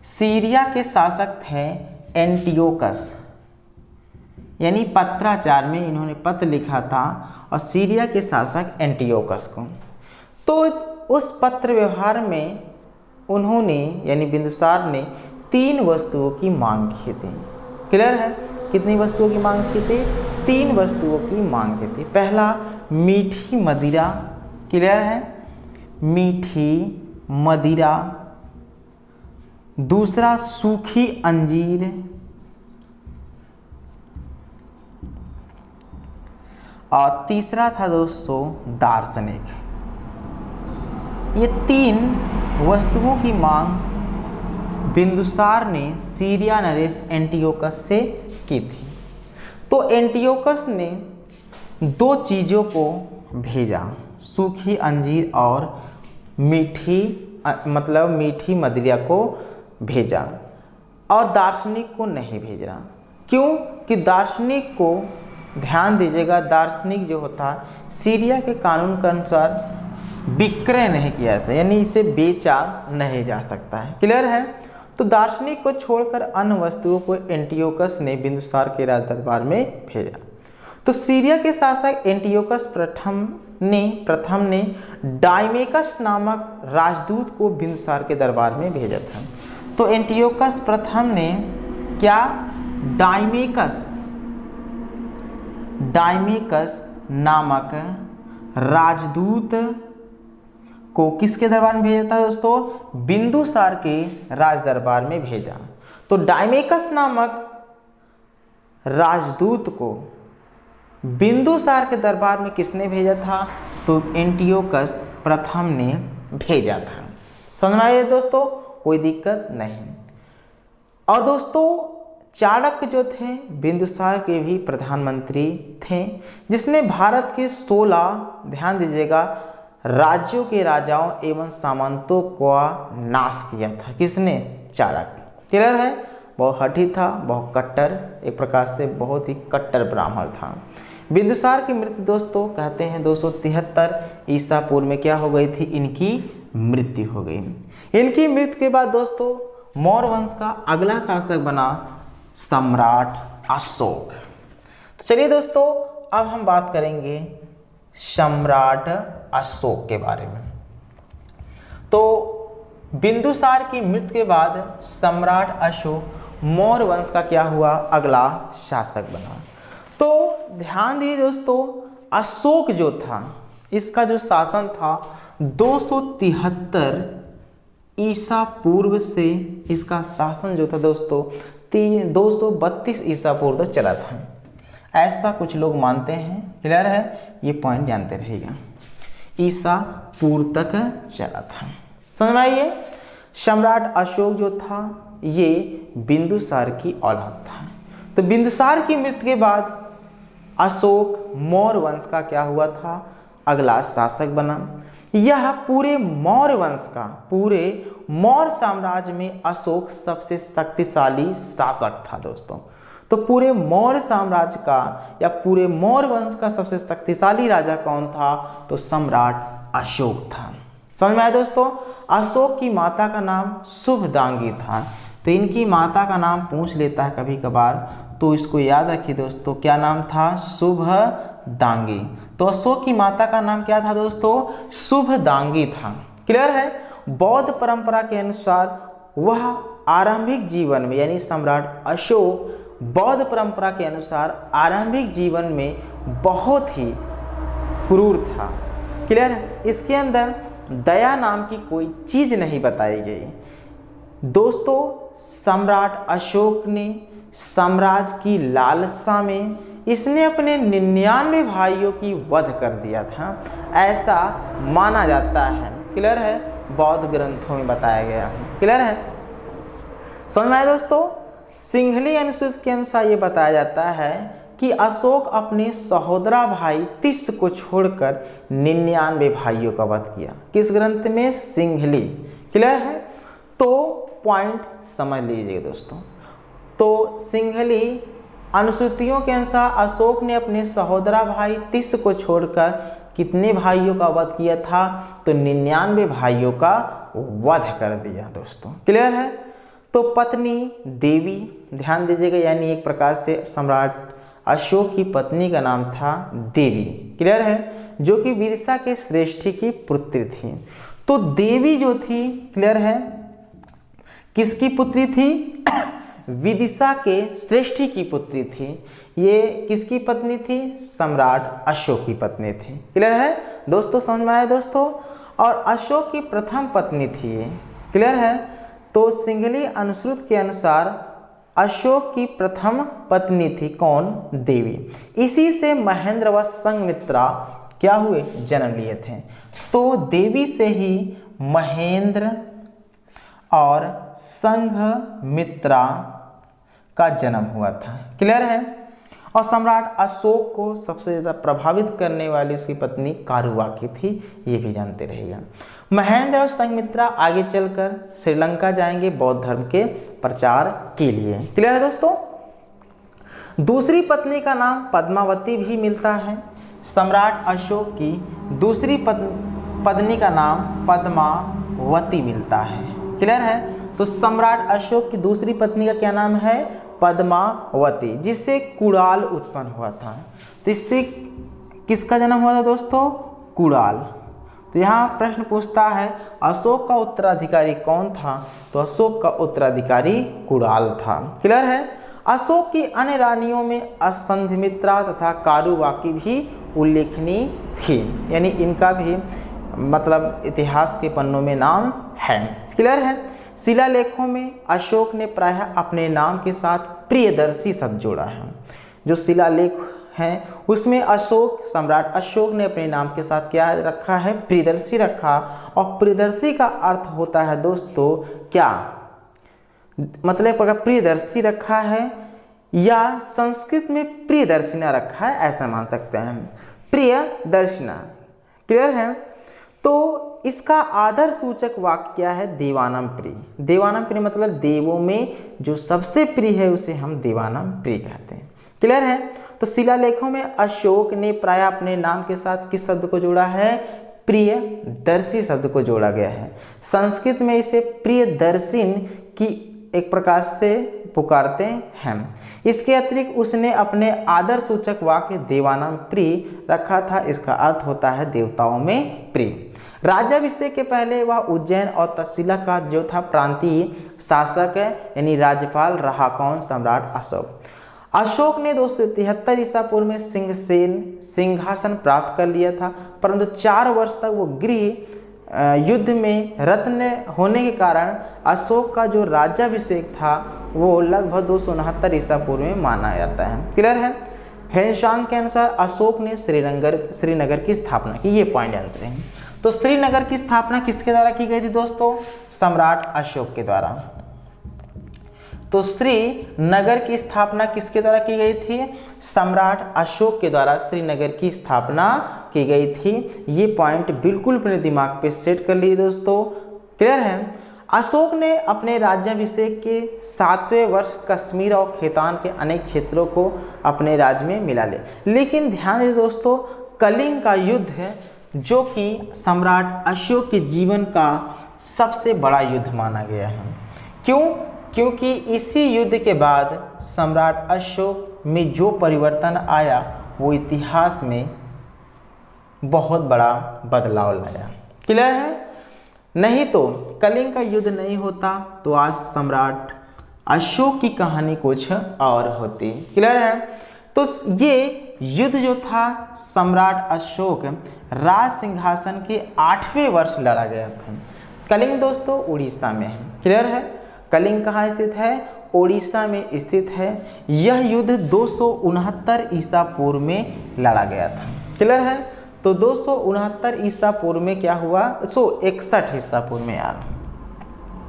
सीरिया के शासक थे एंटियोकस, यानी पत्राचार में इन्होंने पत्र लिखा था और सीरिया के शासक एंटियोकस को। तो उस पत्र व्यवहार में उन्होंने यानी बिंदुसार ने 3 वस्तुओं की मांग की थी। क्लियर है? कितनी वस्तुओं की मांग की थी? 3 वस्तुओं की मांग की थी। पहला मीठी मदिरा, क्लियर है, मीठी मदिरा। दूसरा सूखी अंजीर, और तीसरा था दोस्तों दार्शनिक। ये 3 वस्तुओं की मांग बिंदुसार ने सीरिया नरेश एंटियोकस से की थी। तो एंटियोकस ने 2 चीज़ों को भेजा, सूखी अंजीर और मीठी मदिरा को भेजा, और दार्शनिक को नहीं भेजा। क्यों? कि दार्शनिक को, ध्यान दीजिएगा, दार्शनिक जो होता है सीरिया के कानून के अनुसार विक्रय नहीं किया जा, यानी इसे बेचा नहीं जा सकता है। क्लियर है? तो दार्शनिक को छोड़कर अन्य वस्तुओं को एंटियोकस ने बिंदुसार के राज दरबार में भेजा। तो सीरिया के शासक एंटियोकस प्रथम ने डायमेकस नामक राजदूत को बिंदुसार के दरबार में भेजा था। तो एंटियोकस प्रथम ने क्या, डायमेकस नामक राजदूत को किसके दरबार में भेजा था दोस्तों? बिंदुसार के राज दरबार में भेजा। तो डायमेकस नामक राजदूत को बिंदुसार के दरबार में किसने भेजा था? तो एंटियोकस प्रथम ने भेजा था। समझ में आया दोस्तों? कोई दिक्कत नहीं। और दोस्तों चाणक्य जो थे बिंदुसार के भी प्रधानमंत्री थे, जिसने भारत के 16, ध्यान दीजिएगा, राज्यों के राजाओं एवं सामंतों का नाश किया था। किसने? चाणक्य। क्लियर है? बहुत हठी था, बहुत कट्टर, एक प्रकार से बहुत ही कट्टर ब्राह्मण था। बिंदुसार की मृत्यु दोस्तों कहते हैं 273 ईसा पूर्व में क्या हो गई थी? इनकी मृत्यु हो गई। इनकी मृत्यु के बाद दोस्तों मौर्य वंश का अगला शासक बना सम्राट अशोक। तो चलिए दोस्तों अब हम बात करेंगे सम्राट अशोक के बारे में। तो बिंदुसार की मृत्यु के बाद सम्राट अशोक मौर्य वंश का क्या हुआ? अगला शासक बना। तो ध्यान दीजिए दोस्तों, अशोक जो था, इसका जो शासन था 273 ईसा पूर्व से इसका शासन जो था दोस्तों 232 ईसा पूर्व तक चला था, ऐसा कुछ लोग मानते हैं। क्लियर है? ये पॉइंट जानते रहिएगा। ईसा पूर्व तक चला था। समझ में आइए? सम्राट अशोक जो था ये बिंदुसार की औलाद था। तो बिंदुसार की मृत्यु के बाद अशोक मौर्य वंश का क्या हुआ था? अगला शासक बना। यह पूरे मौर्य वंश का, पूरे मौर्य साम्राज्य में अशोक सबसे शक्तिशाली शासक था दोस्तों। तो पूरे मौर्य साम्राज्य का या पूरे मौर्य वंश का सबसे शक्तिशाली राजा कौन था? तो सम्राट अशोक था। समझ में आया दोस्तों? अशोक की माता का नाम शुभदांगी था। तो इनकी माता का नाम पूछ लेता है कभी कभार, तो इसको याद रखिए दोस्तों, क्या नाम था? शुभदांगी। तो अशोक की माता का नाम क्या था दोस्तों? शुभदांगी था। क्लियर है? बौद्ध परंपरा के अनुसार वह आरंभिक जीवन में, यानी सम्राट अशोक बौद्ध परंपरा के अनुसार आरंभिक जीवन में बहुत ही क्रूर था। क्लियर है? इसके अंदर दया नाम की कोई चीज नहीं बताई गई। दोस्तों सम्राट अशोक ने साम्राज्य की लालसा में इसने अपने 99 भाइयों की वध कर दिया था, ऐसा माना जाता है। क्लियर है? बौद्ध ग्रंथों में बताया गया है। क्लियर है? समझ में आया दोस्तों? सिंघली अनुसूची के अनुसार ये बताया जाता है कि अशोक अपने सहोदरा भाई तिष्ट को छोड़कर 99 भाइयों का वध किया। किस ग्रंथ में? सिंघली। क्लियर है? तो पॉइंट समझ लीजिए दोस्तों। तो सिंघली अनुसूचियों के अनुसार अशोक ने अपने सहोदरा भाई तिष्ट को छोड़कर कितने भाइयों का वध किया था? तो 99 भाइयों का वध कर दिया दोस्तों। क्लियर है? तो पत्नी देवी, ध्यान दीजिएगा, यानी एक प्रकार से सम्राट अशोक की पत्नी का नाम था देवी। क्लियर है? जो कि विदिशा के श्रेष्ठी की पुत्री थी। तो देवी जो थी, क्लियर है, किसकी पुत्री थी? विदिशा के श्रेष्ठी की पुत्री थी। ये किसकी पत्नी थी? सम्राट अशोक की पत्नी थी। क्लियर है दोस्तों, समझ में आया दोस्तों। और अशोक की प्रथम पत्नी थी ये। क्लियर है। तो सिंघली अनुश्रुत के अनुसार अशोक की प्रथम पत्नी थी कौन? देवी। इसी से महेंद्र व संघमित्रा क्या हुए? जन्म लिए थे। तो देवी से ही महेंद्र और संघमित्रा का जन्म हुआ था। क्लियर है। और सम्राट अशोक को सबसे ज़्यादा प्रभावित करने वाली उसकी पत्नी कारुबाकी थी, ये भी जानते रहिएगा। महेंद्र और संघमित्रा आगे चलकर श्रीलंका जाएंगे बौद्ध धर्म के प्रचार के लिए। क्लियर है दोस्तों। दूसरी पत्नी का नाम पद्मावती भी मिलता है। सम्राट अशोक की दूसरी पत्नी का नाम पद्मावती मिलता है। क्लियर है। तो सम्राट अशोक की दूसरी पत्नी का क्या नाम है? पद्मावती, जिससे कुणाल उत्पन्न हुआ था। तो इससे किसका जन्म हुआ था दोस्तों? कुणाल। तो यहाँ प्रश्न पूछता है अशोक का उत्तराधिकारी कौन था? तो अशोक का उत्तराधिकारी कुणाल था। क्लियर है। अशोक की अन्य रानियों में संघमित्रा तथा कारुबाकी भी उल्लेखनीय थी, यानी इनका भी मतलब इतिहास के पन्नों में नाम है। क्लियर है। शिलालेखों में अशोक ने प्रायः अपने नाम के साथ प्रियदर्शी शब्द जोड़ा है। जो शिलालेख हैं उसमें अशोक, सम्राट अशोक ने अपने नाम के साथ क्या रखा है? प्रियदर्शी रखा। और प्रियदर्शी का अर्थ होता है दोस्तों क्या? मतलब अगर प्रियदर्शी रखा है या संस्कृत में प्रियदर्शिना रखा है, ऐसा मान सकते हैं, प्रियदर्शिना। क्लियर है। तो इसका आदर सूचक वाक्य क्या है? देवानाम प्रिय। देवानाम प्रिय मतलब देवों में जो सबसे प्रिय है उसे हम देवानाम प्रिय कहते हैं। क्लियर है। तो शिलालेखों में अशोक ने प्राय अपने नाम के साथ किस शब्द को जोड़ा है? प्रियदर्शी शब्द को जोड़ा गया है। संस्कृत में इसे प्रियदर्शिन की एक प्रकार से पुकारते हैं। इसके अतिरिक्त उसने अपने आदर सूचक वाक्य देवानाम प्रिय रखा था। इसका अर्थ होता है देवताओं में प्रिय। राज्याभिषेक के पहले वह उज्जैन और तक्षशिला का जो था प्रांतीय शासक यानी राज्यपाल रहा कौन? सम्राट अशोक। अशोक ने 273 ईसा पूर्व में सिंहासन प्राप्त कर लिया था, परंतु 4 वर्ष तक वो गृह युद्ध में रत्न होने के कारण अशोक का जो राज्याभिषेक था वो लगभग 269 ईसा पूर्व में माना जाता है। क्लियर है। हेनशांग के अनुसार अशोक ने श्रीनगर की स्थापना की। ये पॉइंट जानते हैं। तो श्रीनगर की स्थापना किसके द्वारा की गई थी दोस्तों? सम्राट अशोक के द्वारा। तो श्रीनगर की स्थापना किसके द्वारा की गई थी? सम्राट अशोक के द्वारा श्रीनगर की स्थापना की गई थी। ये पॉइंट बिल्कुल अपने दिमाग पे सेट कर लिए दोस्तों। क्लियर है। अशोक ने अपने राज्याभिषेक के 7वें वर्ष कश्मीर और खैतान के अनेक क्षेत्रों को अपने राज्य में मिला ले। लेकिन ध्यान दें दोस्तों, कलिंग का युद्ध है जो कि सम्राट अशोक के जीवन का सबसे बड़ा युद्ध माना गया है। क्यों? क्योंकि इसी युद्ध के बाद सम्राट अशोक में जो परिवर्तन आया वो इतिहास में बहुत बड़ा बदलाव लाया। क्लियर है। नहीं तो कलिंग का युद्ध नहीं होता तो आज सम्राट अशोक की कहानी कुछ और होती। क्लियर है। तो ये युद्ध जो था सम्राट अशोक राज सिंहासन के 8वें वर्ष लड़ा गया था। कलिंग दोस्तों उड़ीसा में है। क्लियर है। कलिंग कहाँ स्थित है? ओडिशा में स्थित है। यह युद्ध 269 ईसा पूर्व में लड़ा गया था। क्लियर है। तो 269 ईसा पूर्व में क्या हुआ? 161 ईसा पूर्व में, यार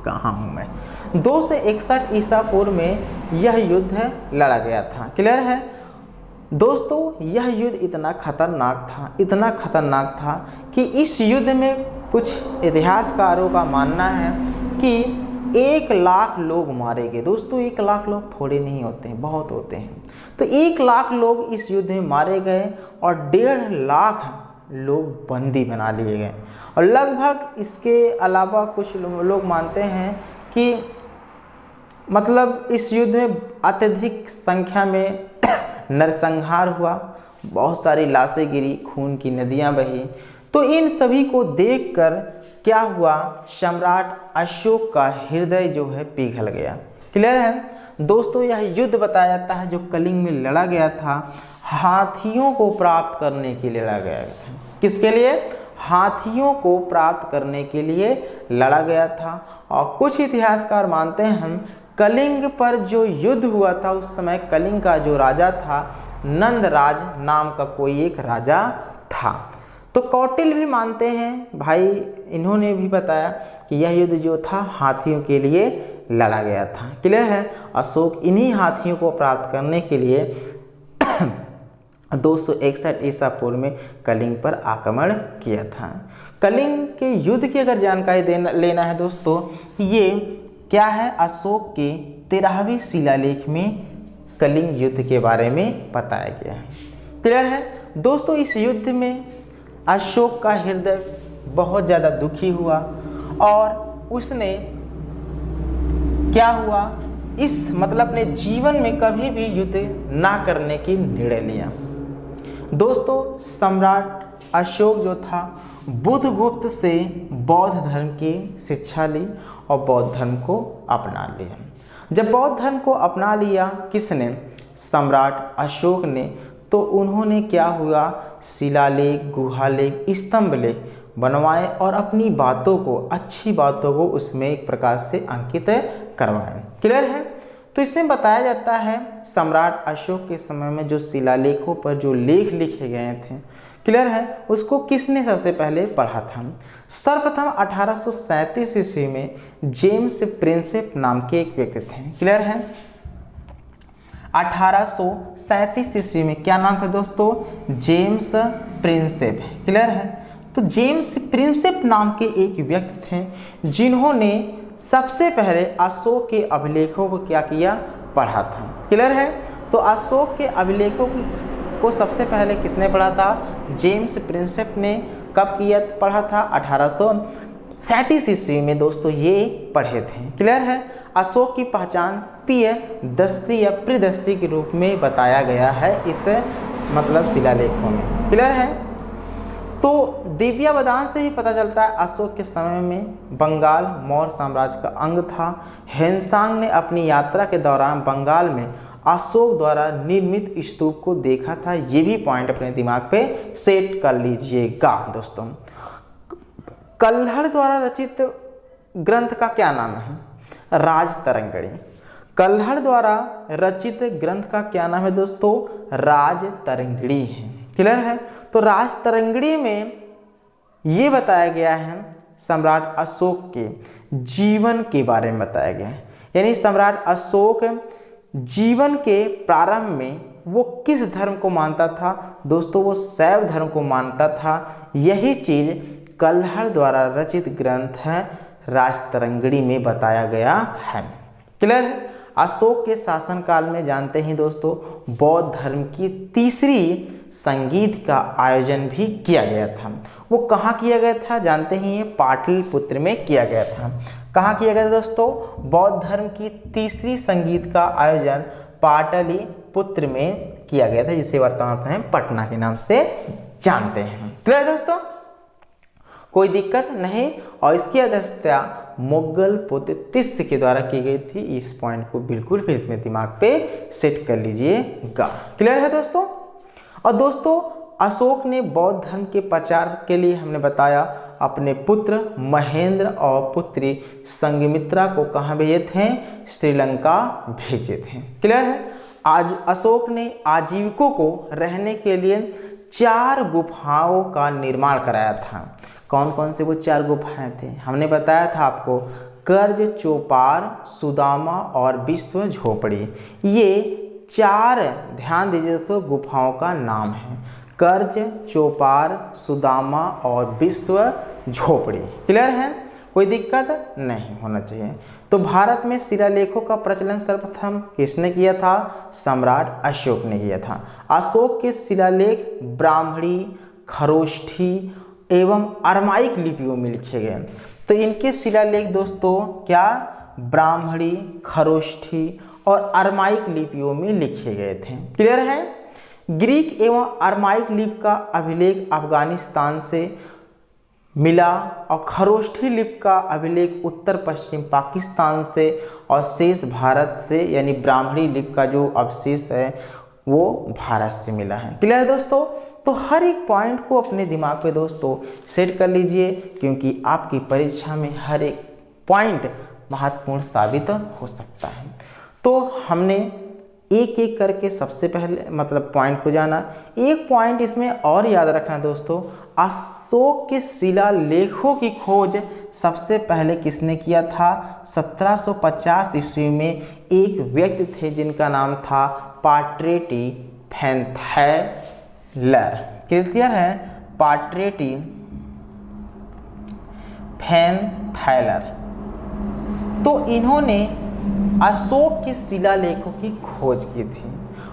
कहाँ हूँ मैं, 261 ईसा पूर्व में यह युद्ध लड़ा गया था। क्लियर है दोस्तों। यह युद्ध इतना खतरनाक था कि इस युद्ध में कुछ इतिहासकारों का मानना है कि 1 लाख लोग मारे गए। दोस्तों 1 लाख लोग थोड़े नहीं होते हैं, बहुत होते हैं। तो 1 लाख लोग इस युद्ध में मारे गए और 1.5 लाख लोग बंदी बना लिए गए। और लगभग इसके अलावा कुछ लोग मानते हैं कि मतलब इस युद्ध में अत्यधिक संख्या में नरसंहार हुआ, बहुत सारी लाशें गिरी, खून की नदियां बही। तो इन सभी को देखकर क्या हुआ? सम्राट अशोक का हृदय जो है पिघल गया। क्लियर है। दोस्तों यह युद्ध बताया जाता है जो कलिंग में लड़ा गया था, हाथियों को प्राप्त करने के लिए लड़ा गया था। किसके लिए? हाथियों को प्राप्त करने के लिए लड़ा गया था। और कुछ इतिहासकार मानते हैं कलिंग पर जो युद्ध हुआ था उस समय कलिंग का जो राजा था नंदराज नाम का कोई एक राजा था। तो कौटिल्य भी मानते हैं भाई, इन्होंने भी बताया कि यह युद्ध जो था हाथियों के लिए लड़ा गया था। क्लियर है? अशोक इन्हीं हाथियों को प्राप्त करने के लिए 261 ईसा पूर्व में कलिंग पर आक्रमण किया था। कलिंग के युद्ध की अगर जानकारी लेना है दोस्तों, ये क्या है? अशोक के 13वें शिलालेख में कलिंग युद्ध के बारे में बताया गया है। क्लियर है दोस्तों? इस युद्ध में अशोक का हृदय बहुत ज़्यादा दुखी हुआ और उसने क्या हुआ, इस मतलब अपने जीवन में कभी भी युद्ध ना करने की निर्णय लिया। दोस्तों सम्राट अशोक जो था बुधगुप्त से बौद्ध धर्म की शिक्षा ली और बौद्ध धर्म को अपना लिया। जब बौद्ध धर्म को अपना लिया किसने? सम्राट अशोक ने, तो उन्होंने क्या हुआ, शिलालेख, गुहालेख, स्तंभलेख बनवाए और अपनी बातों को, अच्छी बातों को उसमें एक प्रकार से अंकित करवाए। क्लियर है? तो इसमें बताया जाता है सम्राट अशोक के समय में जो शिलालेखों पर जो लेख लिखे गए थे, क्लियर है, उसको किसने सबसे पहले पढ़ा था? सर्वप्रथम 1837 ईस्वी में जेम्स प्रिंसेप नाम के एक व्यक्ति थे। क्लियर है? 1837 ईस्वी में क्या नाम था दोस्तों? James Prinsep. क्लियर है? तो जेम्स प्रिंसेप नाम के एक व्यक्ति थे जिन्होंने सबसे पहले अशोक के अभिलेखों को क्या किया? पढ़ा था। क्लियर है? तो अशोक के अभिलेखों को सबसे पहले किसने पढ़ा था? जेम्स प्रिंसेप ने। कब किया पढ़ा था? 1837 ईस्वी में दोस्तों ये पढ़े थे। क्लियर है? अशोक की पहचान प्रियदर्शी या प्रियदर्शी के रूप में बताया गया है इस मतलब शिलालेखों में। क्लियर है? तो दिव्यावदान से भी पता चलता है अशोक के समय में बंगाल मौर्य साम्राज्य का अंग था। हेनसांग ने अपनी यात्रा के दौरान बंगाल में अशोक द्वारा निर्मित स्तूप को देखा था। ये भी पॉइंट अपने दिमाग पे सेट कर लीजिएगा दोस्तों। कल्हड़ द्वारा रचित ग्रंथ का क्या नाम है? राजतरंगिणी। कल्हड़ द्वारा रचित ग्रंथ का क्या नाम है दोस्तों? राजतरंगिणी है। क्लियर है? तो राजतरंगिणी में ये बताया गया है सम्राट अशोक के जीवन के बारे में बताया गया है। यानी सम्राट अशोक जीवन के प्रारंभ में वो किस धर्म को मानता था दोस्तों? वो शैव धर्म को मानता था। यही चीज़ कल्हड़ द्वारा रचित ग्रंथ है राजतरंगिणी में बताया गया है। क्लियर है? अशोक के शासनकाल में जानते हैं दोस्तों बौद्ध धर्म की तीसरी संगीत का आयोजन भी किया गया था। वो कहाँ किया गया था जानते हैं? पाटलिपुत्र में किया गया था। कहाँ किया गया था दोस्तों? बौद्ध धर्म की तीसरी संगीत का आयोजन पाटलिपुत्र में किया गया था, जिसे वर्तमान में पटना के नाम से जानते हैं। क्लियर दोस्तों? कोई दिक्कत नहीं। और इसकी अध्यक्षता मुगल पुत्र तिस्य के द्वारा की गई थी। इस पॉइंट को बिल्कुल फिर अपने दिमाग पे सेट कर लीजिएगा। क्लियर है दोस्तों? और दोस्तों अशोक ने बौद्ध धर्म के प्रचार के लिए हमने बताया अपने पुत्र महेंद्र और पुत्री संघमित्रा को कहाँ भेजे थे? श्रीलंका भेजे थे। क्लियर है? आज अशोक ने आजीविकों को रहने के लिए 4 गुफाओं का निर्माण कराया था। कौन कौन से वो 4 गुफाएं थे? हमने बताया था आपको, कर्ज, चौपार, सुदामा और विश्व झोपड़ी। ये 4 ध्यान दीजिए दोस्तों गुफाओं का नाम है, कर्ज, चौपार, सुदामा और विश्व झोपड़ी। क्लियर है? कोई दिक्कत नहीं होना चाहिए। तो भारत में शिलालेखों का प्रचलन सर्वप्रथम किसने किया था? सम्राट अशोक ने किया था। अशोक के शिलालेख ब्राह्मणी, खरोष्ठी एवं अरमाइक लिपियों में लिखे गए। तो इनके शिलालेख दोस्तों क्या? ब्राह्मणी, खरोष्ठी और अरमाइक लिपियों में लिखे गए थे। क्लियर है? ग्रीक एवं अरमाइक लिपि का अभिलेख अफगानिस्तान से मिला और खरोष्ठी लिपि का अभिलेख उत्तर पश्चिम पाकिस्तान से और शेष भारत से, यानी ब्राह्मणी लिपि का जो अवशेष है वो भारत से मिला है। क्लियर है दोस्तों? तो हर एक पॉइंट को अपने दिमाग पे दोस्तों सेट कर लीजिए, क्योंकि आपकी परीक्षा में हर एक पॉइंट महत्वपूर्ण साबित हो सकता है। तो हमने एक एक करके सबसे पहले मतलब पॉइंट को जाना। एक पॉइंट इसमें और याद रखना दोस्तों, अशोक के शिलालेखों की खोज सबसे पहले किसने किया था? 1750 ईस्वी में एक व्यक्ति थे जिनका नाम था पाट्रेटी फैनथैलर। क्लियर है? पाट्रेटी फैनथैलर। तो इन्होंने अशोक के शिलालेखों की खोज की थी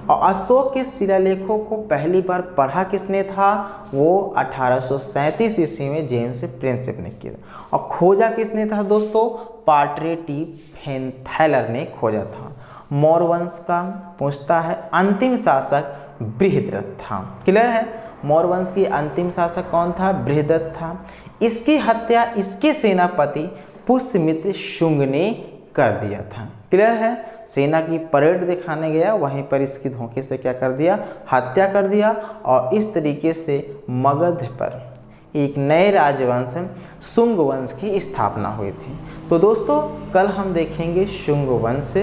और अशोक के शिलालेखों को पहली बार पढ़ा किसने था? वो 1837 ईस्वी में जेम्स प्रिंसेप ने किया और खोजा किसने था दोस्तों? पाट्रेटी फैनथैलर ने खोजा था। मौर्य वंश का पूछता है अंतिम शासक बृहद्रथ था। क्लियर है? मौर्य वंश की अंतिम शासक कौन था? बृहद्रथ था। इसकी हत्या इसके सेनापति पुष्यमित्र शुंग ने कर दिया था। क्लियर है? सेना की परेड दिखाने गया, वहीं पर इसकी धोखे से क्या कर दिया? हत्या कर दिया और इस तरीके से मगध पर एक नए राजवंश शुंग वंश की स्थापना हुई थी। तो दोस्तों कल हम देखेंगे शुंग वंश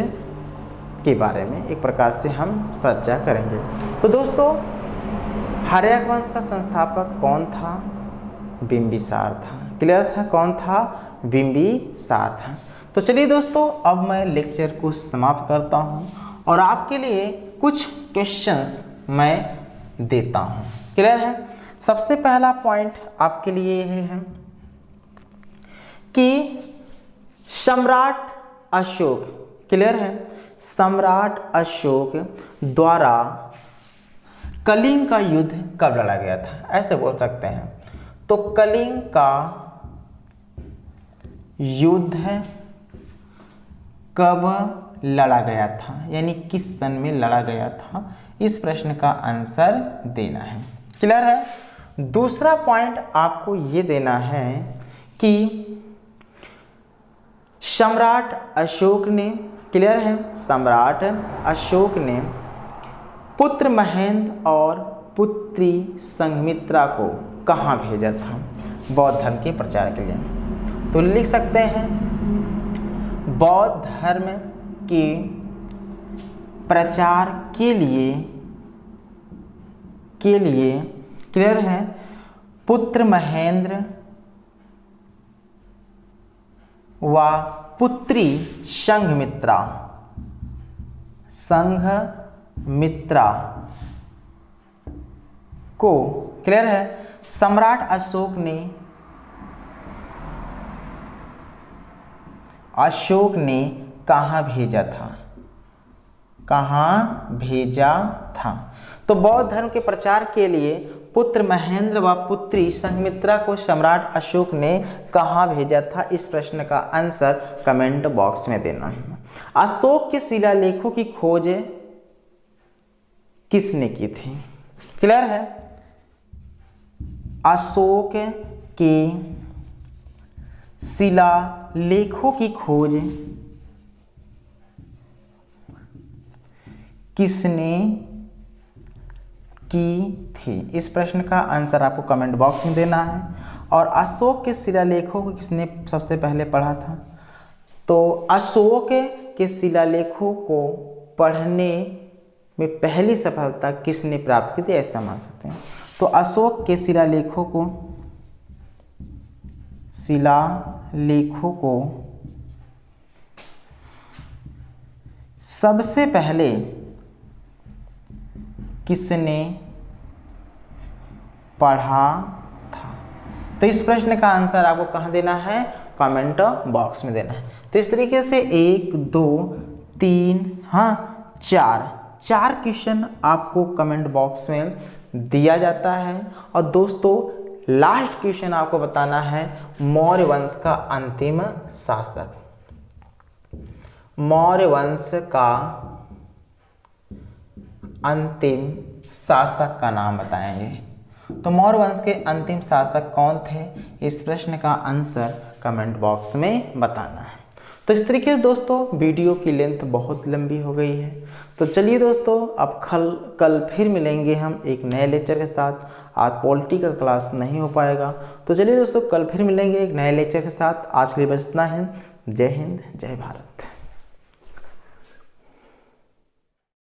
के बारे में, एक प्रकार से हम चर्चा करेंगे। तो दोस्तों हर्यक वंश का संस्थापक कौन था? बिंबिसार था। क्लियर था? कौन था? बिंबिसार था। तो चलिए दोस्तों अब मैं लेक्चर को समाप्त करता हूं और आपके लिए कुछ क्वेश्चंस मैं देता हूं। क्लियर है? सबसे पहला पॉइंट आपके लिए यह है कि सम्राट अशोक, क्लियर है, सम्राट अशोक द्वारा कलिंग का युद्ध कब लड़ा गया था? ऐसे बोल सकते हैं। तो कलिंग का युद्ध कब लड़ा गया था, यानी किस सन में लड़ा गया था? इस प्रश्न का आंसर देना है। क्लियर है? दूसरा पॉइंट आपको ये देना है कि सम्राट अशोक ने, क्लियर है, सम्राट अशोक ने पुत्र महेंद्र और पुत्री संघमित्रा को कहाँ भेजा था बौद्ध धर्म के प्रचार के लिए? तो लिख सकते हैं बौद्ध धर्म के प्रचार के लिए क्लियर है, पुत्र महेंद्र व पुत्री संघमित्रा को, क्लियर है, सम्राट अशोक ने कहाँ भेजा था? कहाँ भेजा था? तो बौद्ध धर्म के प्रचार के लिए पुत्र महेंद्र व पुत्री संघमित्रा को सम्राट अशोक ने कहाँ भेजा था? इस प्रश्न का आंसर कमेंट बॉक्स में देना है। अशोक के शिलालेखों की खोज किसने की थी? क्लियर है? अशोक के शिलालेखों की खोज किसने की थी? इस प्रश्न का आंसर आपको कमेंट बॉक्स में देना है। और अशोक के शिलालेखों को किसने सबसे पहले पढ़ा था? तो अशोक के शिलालेखों को पढ़ने में पहली सफलता किसने प्राप्त की थी, ऐसा मान सकते हैं। तो अशोक के शिलालेखों को सबसे पहले किसने पढ़ा था? तो इस प्रश्न का आंसर आपको कहाँ देना है? कमेंट बॉक्स में देना है। तो इस तरीके से 1 2 3 चार क्वेश्चन आपको कमेंट बॉक्स में दिया जाता है। और दोस्तों लास्ट क्वेश्चन आपको बताना है मौर्य वंश का अंतिम शासक। मौर्य वंश का अंतिम शासक का नाम बताएंगे। तो मौर्य वंश के अंतिम शासक कौन थे? इस प्रश्न का आंसर कमेंट बॉक्स में बताना है। तो इस तरीके से दोस्तों वीडियो की लेंथ बहुत लंबी हो गई है, तो चलिए दोस्तों अब कल फिर मिलेंगे हम एक नए लेक्चर के साथ। आज पॉलिटी का क्लास नहीं हो पाएगा, तो चलिए दोस्तों कल फिर मिलेंगे एक नए लेक्चर के साथ। आज के लिए बस इतना है। जय हिंद, जय भारत।